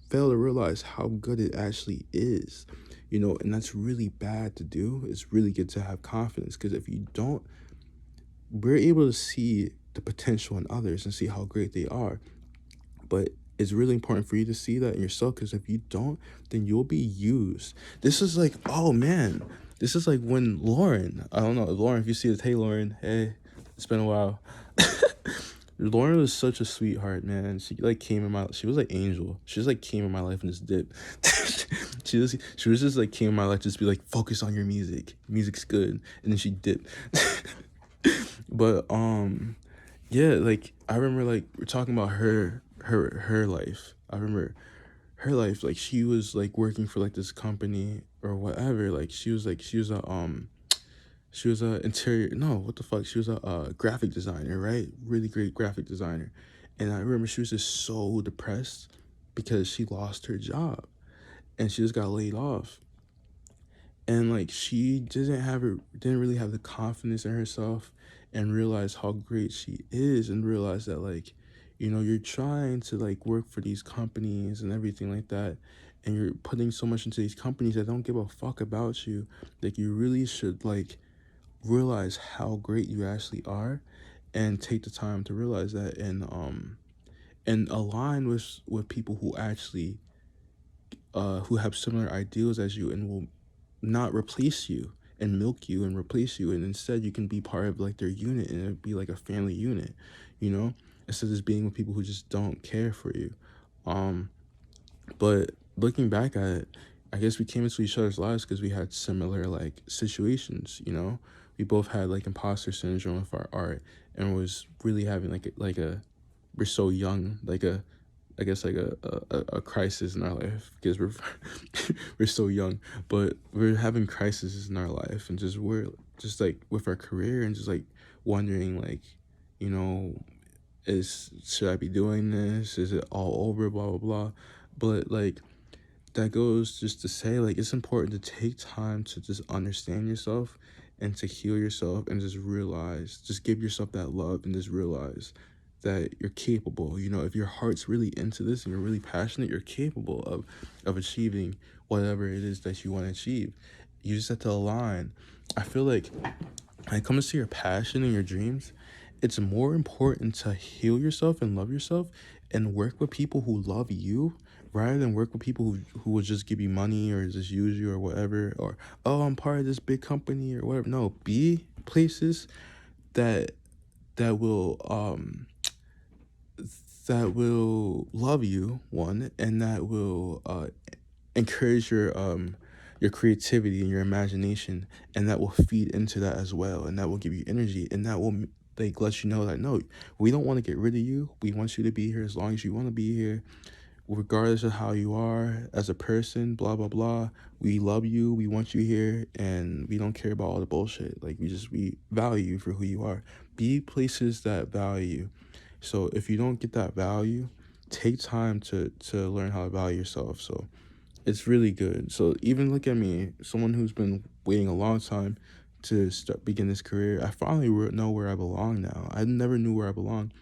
failed to realize how good it actually is, you know, and that's really bad to do. It's really good to have confidence because if you don't, we're able to see the potential in others and see how great they are, but it's really important for you to see that in yourself because if you don't, then you'll be used. This is like, oh man, this is like when Lauren, I don't know, Lauren, if you see this, hey Lauren, hey, it's been a while. Lauren was such a sweetheart, man. She like came in my, she was like angel. She just like came in my life and just dipped. She was just like came in my life, just be like, focus on your music. Music's good, and then she dipped. But yeah, like I remember like we're talking about her life. I remember her life, like she was like working for like this company or whatever. Like she was a interior, no, what the fuck, she was a graphic designer, right? Really great graphic designer. And I remember she was just so depressed because she lost her job and she just got laid off, and like she didn't really have the confidence in herself and realize how great she is and realize that like, you know, you're trying to like work for these companies and everything like that, and you're putting so much into these companies that don't give a fuck about you. Like you really should like realize how great you actually are and take the time to realize that, and align with people who actually who have similar ideals as you and will not replace you and milk you and replace you, and instead you can be part of like their unit and it'd be like a family unit, you know, instead of just being with people who just don't care for you. um but looking back at it, I guess we came into each other's lives because we had similar like situations, you know. We both had like imposter syndrome with our art and was really having like a we're so young, like a I guess like a crisis in our life because we're so young, but we're having crises in our life and just we're just like with our career and just like wondering like, you know, is should I be doing this? Is it all over? Blah blah blah. But like that goes just to say like it's important to take time to just understand yourself and to heal yourself and just realize, just give yourself that love and just realize that you're capable. You know, if your heart's really into this and you're really passionate, you're capable of achieving whatever it is that you want to achieve. You just have to align. I feel like when it comes to your passion and your dreams, it's more important to heal yourself and love yourself and work with people who love you rather than work with people who will just give you money or just use you or whatever, or oh, I'm part of this big company or whatever. No, be places that that will that will love you, one, and that will encourage your creativity and your imagination, and that will feed into that as well, and that will give you energy, and that will like let you know that no, we don't want to get rid of you. We want you to be here as long as you want to be here, regardless of how you are as a person, blah blah blah. We love you, we want you here, and we don't care about all the bullshit. Like we value you for who you are. Be places that value you. So if you don't get that value, take time to learn how to value yourself. So it's really good. So even look at me, someone who's been waiting a long time to begin this career. I finally know where I belong now. I never knew where I belonged.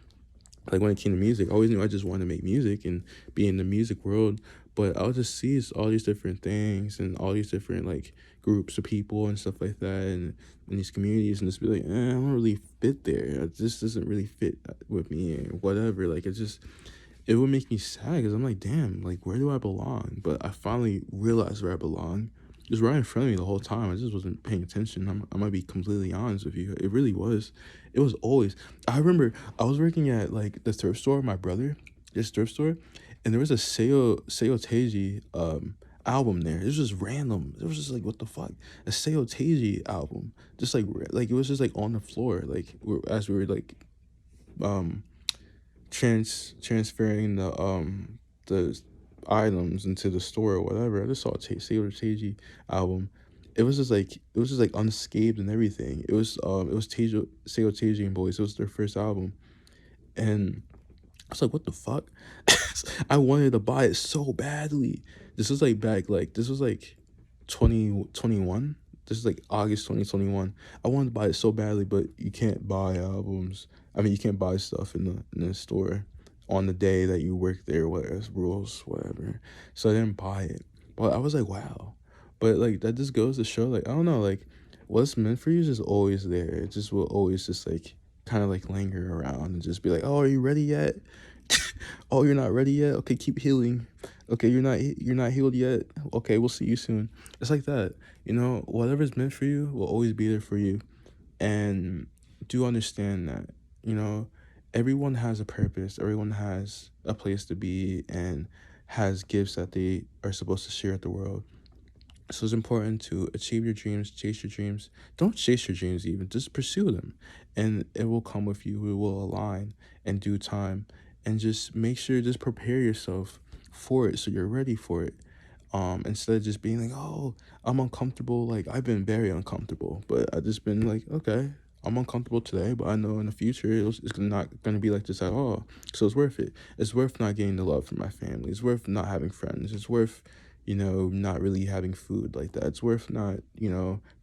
Like when it came to music, I always knew I just wanted to make music and be in the music world. But I would just see all these different things and all these different like groups of people and stuff like that, and in these communities, and just be like, I don't really fit there. This doesn't really fit with me or whatever. Like it would make me sad because I'm like, damn, like where do I belong? But I finally realized where I belong. It was right in front of me the whole time. I just wasn't paying attention. I might be completely honest with you. It really was. It was always. I remember I was working at like the thrift store with my brother, this thrift store, and there was a Seo Teji. album there. It was just random. It was just like, what the fuck? A Seo Teji album. Just like it was just like on the floor. Like as we were like um transferring the items into the store or whatever. I just saw a Seo Teji album. It was just like unscathed and everything. It was Seo Teji and Boys. It was their first album. And I was like, what the fuck? I wanted to buy it so badly. This was like 2021. This is like August 2021. I wanted to buy it so badly, but you can't buy albums. I mean, you can't buy stuff in the store on the day that you work there, whatever rules, whatever. So I didn't buy it. But I was like, wow. But like that just goes to show, like, I don't know, like what's meant for you is just always there. It just will always just like kind of like linger around and just be like, oh, are you ready yet? Oh, you're not ready yet? Okay, keep healing. Okay, you're not healed yet. Okay, we'll see you soon. It's like that. Whatever's meant for you will always be there for you. And do understand that, you know, everyone has a purpose. Everyone has a place to be and has gifts that they are supposed to share with the world. So it's important to achieve your dreams, chase your dreams. Don't chase your dreams even, just pursue them. And it will come with you. It will align in due time. And just make sure, just prepare yourself for it so you're ready for it. Instead of just being like, oh, I'm uncomfortable. Like I've been very uncomfortable, but I just been like, okay, I'm uncomfortable today, but I know in the future it's not gonna be like this at all. So it's worth it. It's worth not getting the love from my family. It's worth not having friends. It's worth, not really having food like that. It's worth not,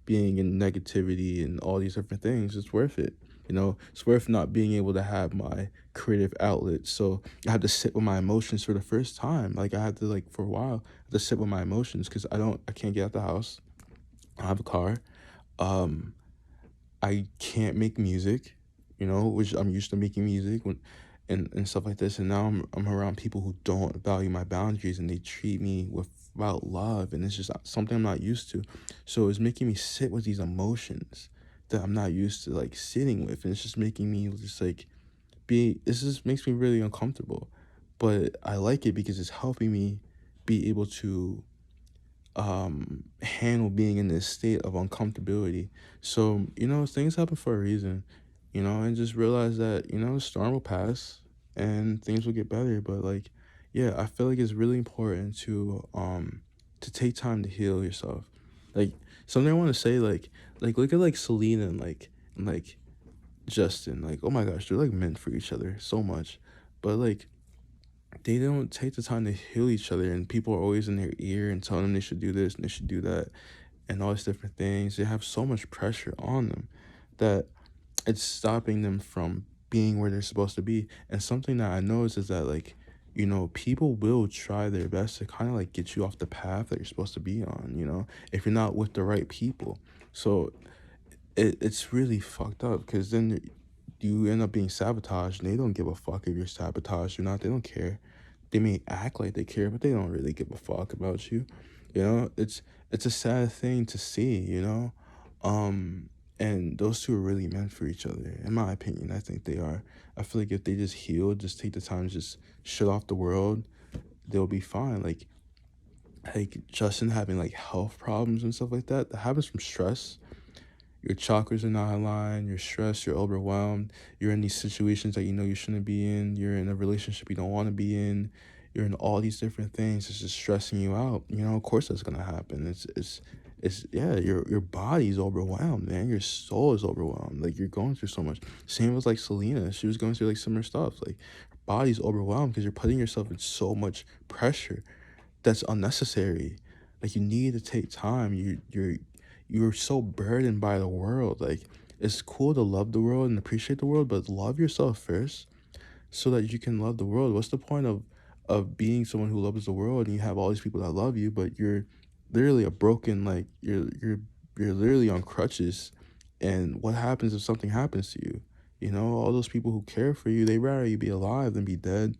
being in negativity and all these different things. It's worth it. It's worth not being able to have my creative outlet. So I had to sit with my emotions for the first time. Like I had to, like, for a while, I had to sit with my emotions because I can't get out the house. I don't have a car. Um, I can't make music, which I'm used to making music and stuff like this. And now I'm around people who don't value my boundaries and they treat me without love. And it's just something I'm not used to. So it's making me sit with these emotions that I'm not used to like sitting with. And it's just making me just like this just makes me really uncomfortable. But I like it because it's helping me be able to handle being in this state of uncomfortability. So, things happen for a reason, and just realize that, the storm will pass and things will get better. But like, yeah, I feel like it's really important to take time to heal yourself. Like something I want to say, like look at like Selena and like Justin. Like, oh my gosh, they're like meant for each other so much. But like they don't take the time to heal each other, and people are always in their ear and telling them they should do this and they should do that and all these different things. They have so much pressure on them that it's stopping them from being where they're supposed to be. And something that I noticed is that, like, people will try their best to kind of like get you off the path that you're supposed to be on, if you're not with the right people. So it's really fucked up because then you end up being sabotaged and they don't give a fuck if you're sabotaged or not. They don't care. They may act like they care, but they don't really give a fuck about you. It's a sad thing to see, and those two are really meant for each other, in my opinion. I think they are. I feel like if they just heal, just take the time to just shut off the world, they'll be fine. Like Justin having like health problems and stuff like that, that happens from stress. Your chakras are not aligned, you're stressed, you're overwhelmed, you're in these situations that you know you shouldn't be in, you're in a relationship you don't want to be in, you're in all these different things. It's just stressing you out. Of course that's gonna happen. It's yeah, your body's overwhelmed, man. Your soul is overwhelmed. Like you're going through so much. Same with like Selena. She was going through like similar stuff. Like her body's overwhelmed because you're putting yourself in so much pressure that's unnecessary. Like you need to take time. You're so burdened by the world. Like it's cool to love the world and appreciate the world, but love yourself first so that you can love the world. What's the point of being someone who loves the world and you have all these people that love you, but you're literally a broken, like you're literally on crutches. And what happens if something happens to you? All those people who care for you, they rather you be alive than be dead,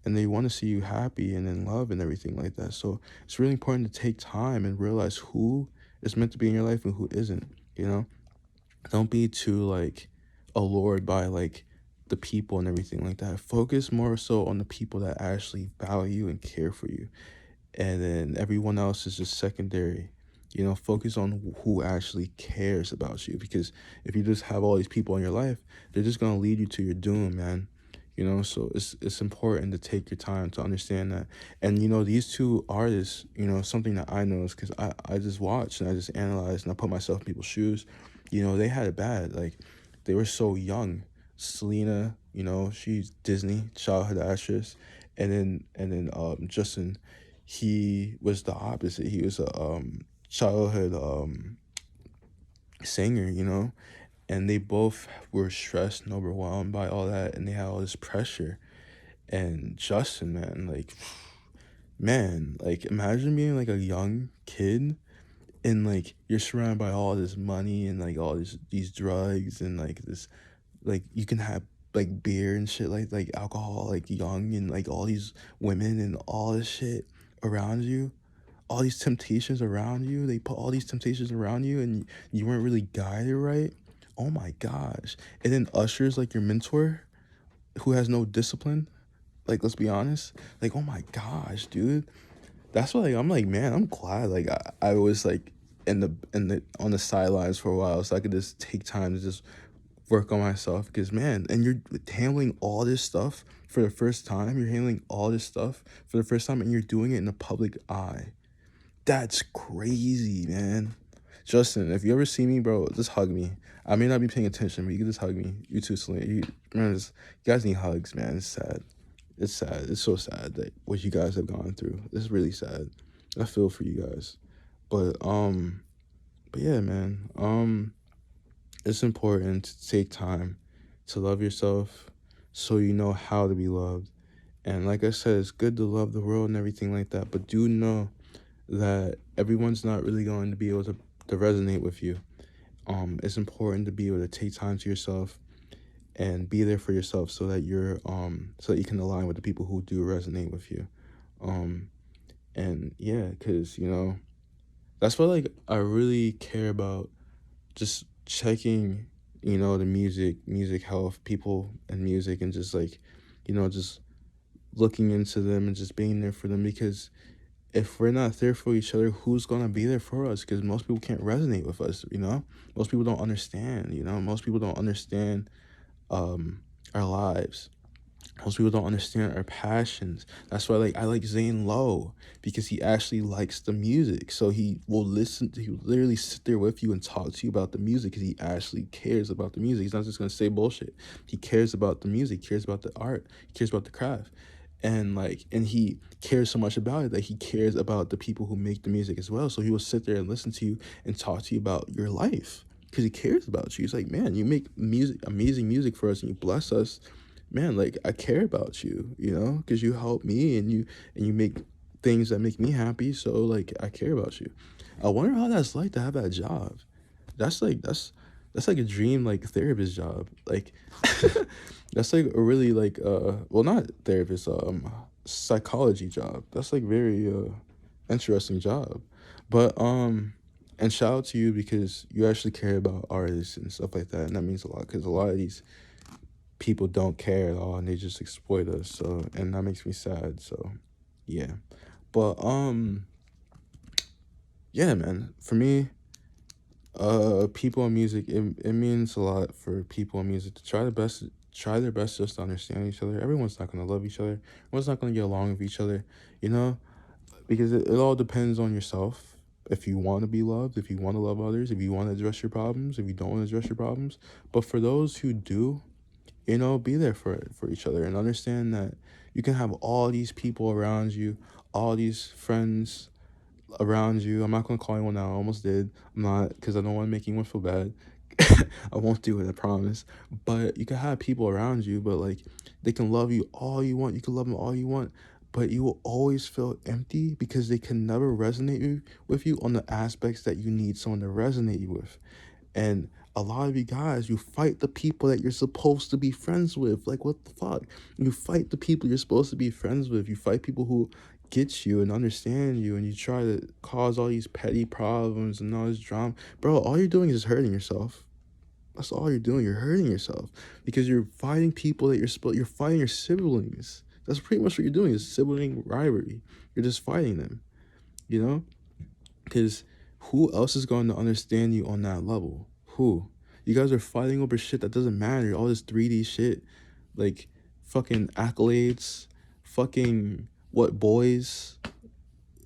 and they want to see you happy and in love and everything like that. So it's really important to take time and realize who is meant to be in your life and who isn't. Don't be too like allured by like the people and everything like that. Focus more so on the people that actually value and care for you. and then everyone else is just secondary. You know, focus on who actually cares about you, because if you just have all these people in your life, they're just gonna lead you to your doom, man. You know, so it's important to take your time to understand that. And you know, these two artists, you know, something that I know is because I just watch and I just analyze and I put myself in people's shoes. You know, they had it bad. Like, they were so young. Selena, you know, she's Disney childhood actress, and then Justin, he was the opposite. He was a childhood singer, you know, and they both were stressed and overwhelmed by all that, and they had all this pressure. And Justin, man, like, man, like, imagine being like a young kid and like you're surrounded by all this money and like all these drugs and like this, like you can have like beer and shit, like alcohol, like young, and like all these women and all this shit around you, all these temptations around you. They put all these temptations around you, and you weren't really guided right. Oh my gosh. And then Usher's like your mentor, who has no discipline. Like, let's be honest. Like, oh my gosh, dude. That's why, like, I'm like, man, I'm glad. Like, I was like in the on the sidelines for a while, so I could just take time to just work on myself. Because, man, and you're handling all this stuff for the first time. You're handling all this stuff for the first time, and you're doing it in the public eye. That's crazy, man. Justin, if you ever see me, bro, just hug me. I may not be paying attention, but you can just hug me. You too, Selena. Man, you guys need hugs, man. It's sad. It's sad. It's so sad that what you guys have gone through. It's really sad. I feel for you guys. But yeah, man. It's important to take time to love yourself so you know how to be loved. And like I said, it's good to love the world and everything like that, but do know that everyone's not really going to be able to resonate with you. It's important to be able to take time to yourself and be there for yourself so that so that you can align with the people who do resonate with you. Um, and yeah, because you know, that's why, like, I really care about just checking, you know, the music health, people and music, and just like, you know, just looking into them and just being there for them. Because if we're not there for each other, who's gonna be there for us? Because most people can't resonate with us, you know? Most people don't understand, you know? Most people don't understand our lives. Most people don't understand our passions. That's why, like, I like Zane Lowe, because he actually likes the music. So he will literally sit there with you and talk to you about the music because he actually cares about the music. He's not just gonna say bullshit. He cares about the music, he cares about the art, he cares about the craft. And he cares so much about it that he cares about the people who make the music as well. So he will sit there and listen to you and talk to you about your life because he cares about you. He's like, man, you make music, amazing music for us, and you bless us, man. Like, I care about you, you know, because you help me, and you make things that make me happy. So like, I care about you. I wonder how that's like to have that job. That's like a dream, like, therapist job. Like, that's like a really, like, well, not therapist, psychology job. That's like very interesting job. But and shout out to you because you actually care about artists and stuff like that, and that means a lot because a lot of these people don't care at all and they just exploit us. So, and that makes me sad. So yeah. But yeah, man, for me, people in music, it means a lot for people in music to try their best just to understand each other. Everyone's not gonna love each other. Everyone's not gonna get along with each other, you know, because it all depends on yourself. If you want to be loved, if you want to love others, if you want to address your problems, if you don't want to address your problems. But for those who do, you know, be there for each other and understand that you can have all these people around you, all these friends around you. I'm not gonna call anyone out. I almost did. I'm not, because I don't want to make anyone feel bad. I won't do it, I promise. But you can have people around you, but like, they can love you all you want. You can love them all you want, but you will always feel empty because they can never resonate with you on the aspects that you need someone to resonate you with. And a lot of you guys, you fight the people that you're supposed to be friends with. Like, what the fuck? You fight the people you're supposed to be friends with. You fight people who get you and understand you, and you try to cause all these petty problems and all this drama. Bro, all you're doing is hurting yourself. That's all you're doing. You're hurting yourself because you're fighting people that you're fighting your siblings. That's pretty much what you're doing, is sibling rivalry. You're just fighting them, you know? Because who else is going to understand you on that level? Who? You guys are fighting over shit that doesn't matter. All this 3D shit, like fucking accolades, fucking what boys.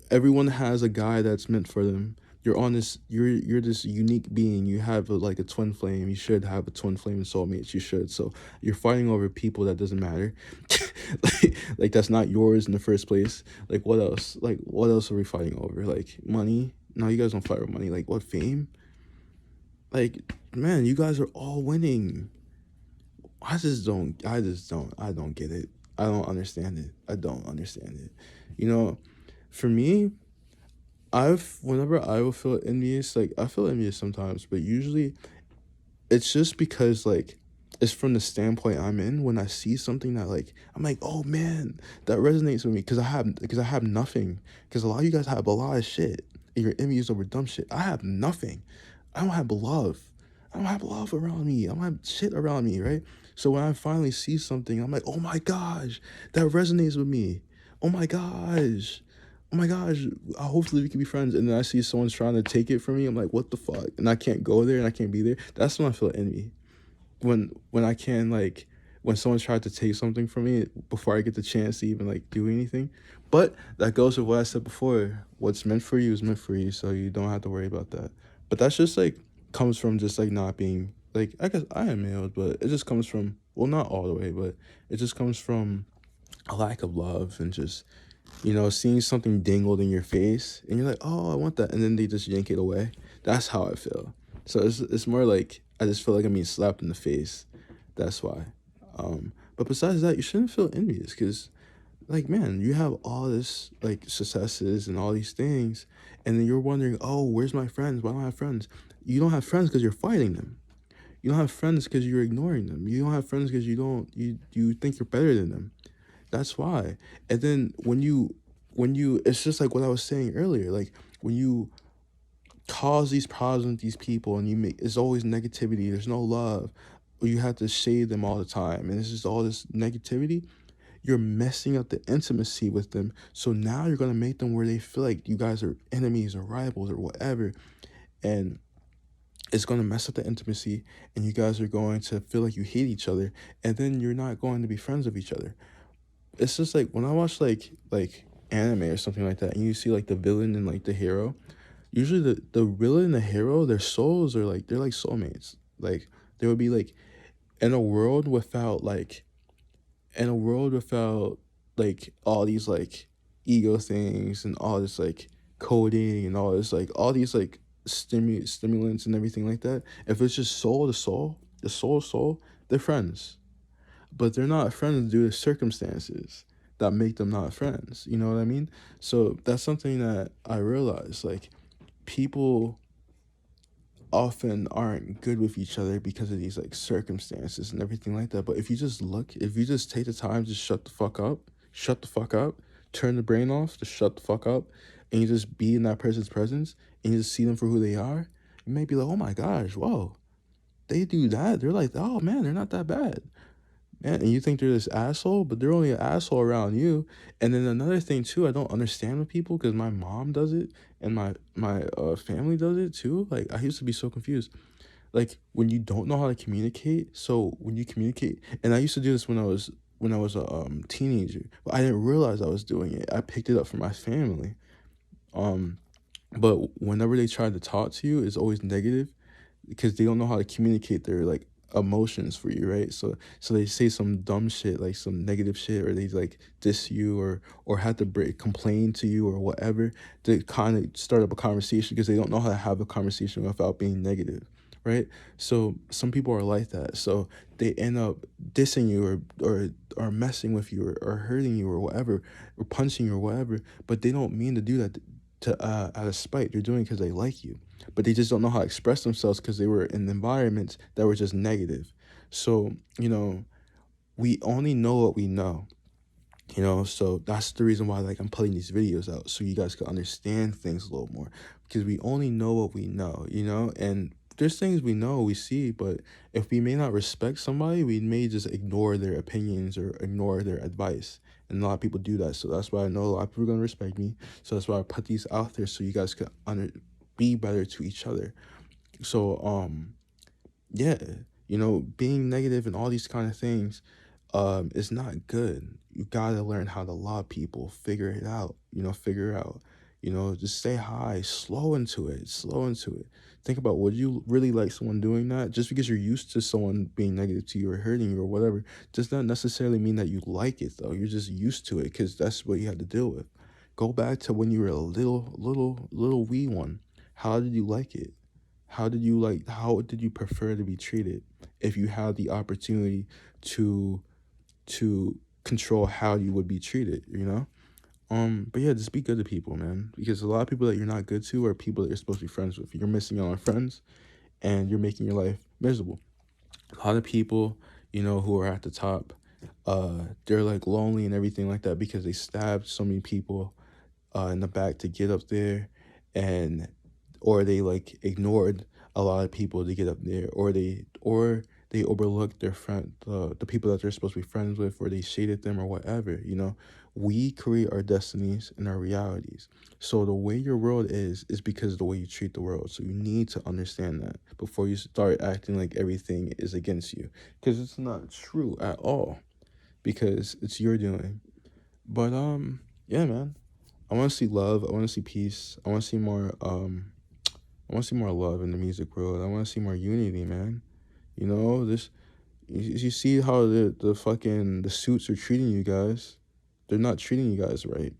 Everyone has a guy that's meant for them. You're on this. You're this unique being. You have like a twin flame. You should have a twin flame and soulmates. You should. So you're fighting over people that doesn't matter. Like that's not yours in the first place. Like what else? Like what else are we fighting over? Like money? No, you guys don't fight over money. Like what, fame? Like, man, you guys are all winning. I don't get it. I don't understand it. I don't understand it. You know, for me, whenever I will feel envious, like I feel envious sometimes, but usually it's just because like it's from the standpoint I'm in. When I see something that like I'm like, oh man, that resonates with me because I have nothing. Because a lot of you guys have a lot of shit and you're envious over dumb shit. I have nothing. I don't have love. I don't have love around me. I don't have shit around me, right? So when I finally see something, I'm like, oh my gosh, that resonates with me. Oh my gosh. Oh my gosh, hopefully we can be friends. And then I see someone's trying to take it from me. I'm like, what the fuck? And I can't go there and I can't be there. That's when I feel envy. When I can like when someone tried to take something from me before I get the chance to even like do anything. But that goes with what I said before. What's meant for you is meant for you, so you don't have to worry about that. But that's just like comes from just like not being like, I guess I am male, but it just comes from, well, not all the way, but it just comes from a lack of love and just, seeing something dangled in your face and you're like, oh, I want that. And then they just yank it away. That's how I feel. So it's more like I just feel like I'm being slapped in the face. That's why. But besides that, you shouldn't feel envious because, like, man, you have all this, like, successes and all these things. And then you're wondering, oh, where's my friends? Why don't I have friends? You don't have friends because you're fighting them. You don't have friends because you're ignoring them. You don't have friends because you think you're better than them. That's why. And then when you it's just like what I was saying earlier, like when you cause these problems with these people and you make, it's always negativity, there's no love, or you have to shade them all the time and it's just all this negativity, you're messing up the intimacy with them. So now you're gonna make them where they feel like you guys are enemies or rivals or whatever. And it's going to mess up the intimacy and you guys are going to feel like you hate each other and then you're not going to be friends with each other. It's just like when I watch like anime or something like that, and you see like the villain and like the hero. Usually the villain and the hero, their souls are like they're like soulmates. Like they would be like in a world without like in a world without like all these like ego things and all this like coding and all this like all these like stimulants and everything like that. If it's just soul to soul, the soul to soul, they're friends, but they're not friends due to circumstances that make them not friends. You know what I mean? So that's something that I realized. Like people often aren't good with each other because of these like circumstances and everything like that. But if you just take the time to shut the fuck up, turn the brain off, just shut the fuck up, and you just be in that person's presence and you just see them for who they are, you may be like, oh my gosh, whoa, they do that. They're like, oh man, they're not that bad. Man, and you think they're this asshole, but they're only an asshole around you. And then another thing too, I don't understand with people because my mom does it and my family does it too. Like I used to be so confused. Like when you don't know how to communicate, so when you communicate, and I used to do this when I was a teenager, but I didn't realize I was doing it. I picked it up from my family. Um, but whenever they try to talk to you, it's always negative because they don't know how to communicate their like emotions for you, right? So they say some dumb shit, like some negative shit, or they like diss you or have to complain to you or whatever to kind of start up a conversation because they don't know how to have a conversation without being negative, right? So some people are like that. So they end up dissing you or messing with you or hurting you or whatever, or punching you or whatever, but they don't mean to do that to out of spite. They're doing it because they like you, but they just don't know how to express themselves because they were in environments that were just negative. So we only know what we know. So that's the reason why like I'm putting these videos out so you guys can understand things a little more, because we only know what we know. And there's things we know, we see, but if we may not respect somebody, we may just ignore their opinions or ignore their advice. And a lot of people do that. So that's why I know a lot of people are going to respect me. So that's why I put these out there so you guys can be better to each other. So, yeah, you know, being negative and all these kind of things, is not good. You gotta learn how to love people, figure it out, figure out, just say hi, slow into it. Think about, would you really like someone doing that? Just because you're used to someone being negative to you or hurting you or whatever, does not necessarily mean that you like it though. You're just used to it because that's what you had to deal with. Go back to when you were a little wee one. How did you like it? How did you prefer to be treated if you had the opportunity to control how you would be treated? But yeah, just be good to people, man. Because a lot of people that you're not good to are people that you're supposed to be friends with. You're missing out on friends and you're making your life miserable. A lot of people, who are at the top, they're like lonely and everything like that because they stabbed so many people in the back to get up there, and or they like ignored a lot of people to get up there, or they overlooked their friend, the people that they're supposed to be friends with, or they shaded them or whatever. We create our destinies and our realities. So the way your world is because of the way you treat the world. So you need to understand that before you start acting like everything is against you, because it's not true at all, because it's your doing. But yeah, man, I want to see love. I want to see peace. I want to see more. I want to see more love in the music world. I want to see more unity, man. This. You see how the fucking the suits are treating you guys. They're not treating you guys right.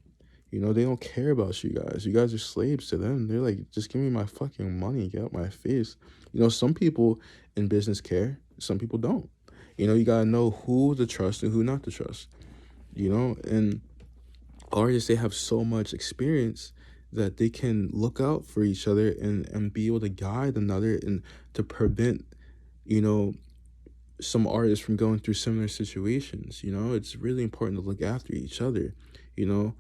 They don't care about you guys. You guys are slaves to them. They're like, just give me my fucking money, get out my face. Some people in business care. Some people don't. You gotta know who to trust and who not to trust. And artists, they have so much experience that they can look out for each other and be able to guide another and to prevent, you know, some artists from going through similar situations. It's really important to look after each other, you know,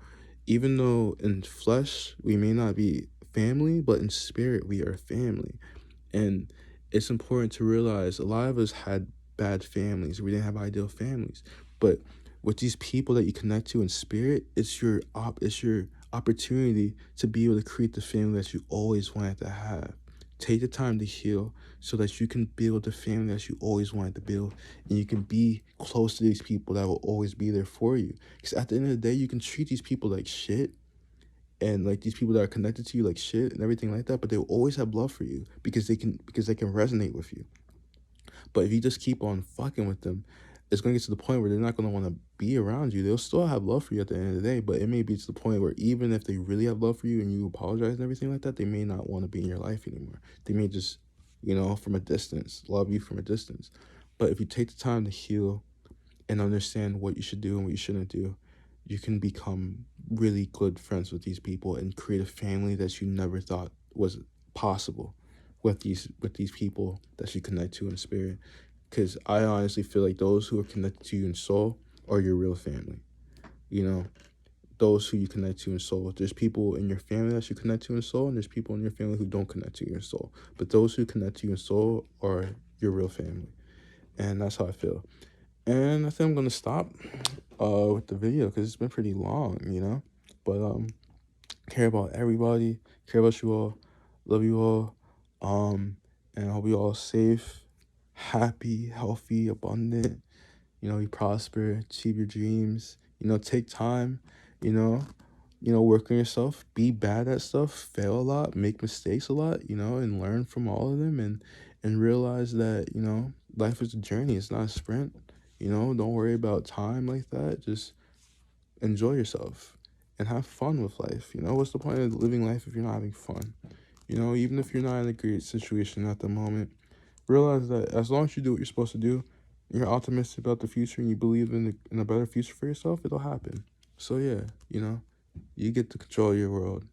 even though in flesh we may not be family, but in spirit we are family. And it's important to realize a lot of us had bad families. We didn't have ideal families. But with these people that you connect to in spirit, it's your opportunity to be able to create the family that you always wanted to have. Take the time to heal so that you can build the family that you always wanted to build, and you can be close to these people that will always be there for you. Because at the end of the day, you can treat these people like shit, and like these people that are connected to you like shit and everything like that, but they will always have love for you because they can resonate with you. But if you just keep on fucking with them, it's gonna get to the point where they're not gonna want to be around you. They'll still have love for you at the end of the day, but it may be to the point where even if they really have love for you and you apologize and everything like that, they may not want to be in your life anymore. They may just, from a distance, love you from a distance. But if you take the time to heal and understand what you should do and what you shouldn't do, you can become really good friends with these people and create a family that you never thought was possible with these people that you connect to in spirit. Because I honestly feel like those who are connected to you in soul are your real family. You know, those who you connect to in soul. There's people in your family that you connect to in soul, and there's people in your family who don't connect to you in soul. But those who connect to you in soul are your real family. And that's how I feel. And I think I'm gonna stop with the video because it's been pretty long. But care about everybody, care about you all, love you all, and I hope you all safe, happy, healthy, abundant. You prosper, achieve your dreams. Take time. You know, work on yourself. Be bad at stuff. Fail a lot. Make mistakes a lot. And learn from all of them. And realize that life is a journey. It's not a sprint. Don't worry about time like that. Just enjoy yourself and have fun with life. What's the point of living life if you're not having fun? Even if you're not in a great situation at the moment, realize that as long as you do what you're supposed to do, you're optimistic about the future and you believe in a better future for yourself, it'll happen. So yeah, you get to control your world.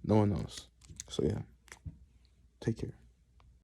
No one else. So yeah, take care.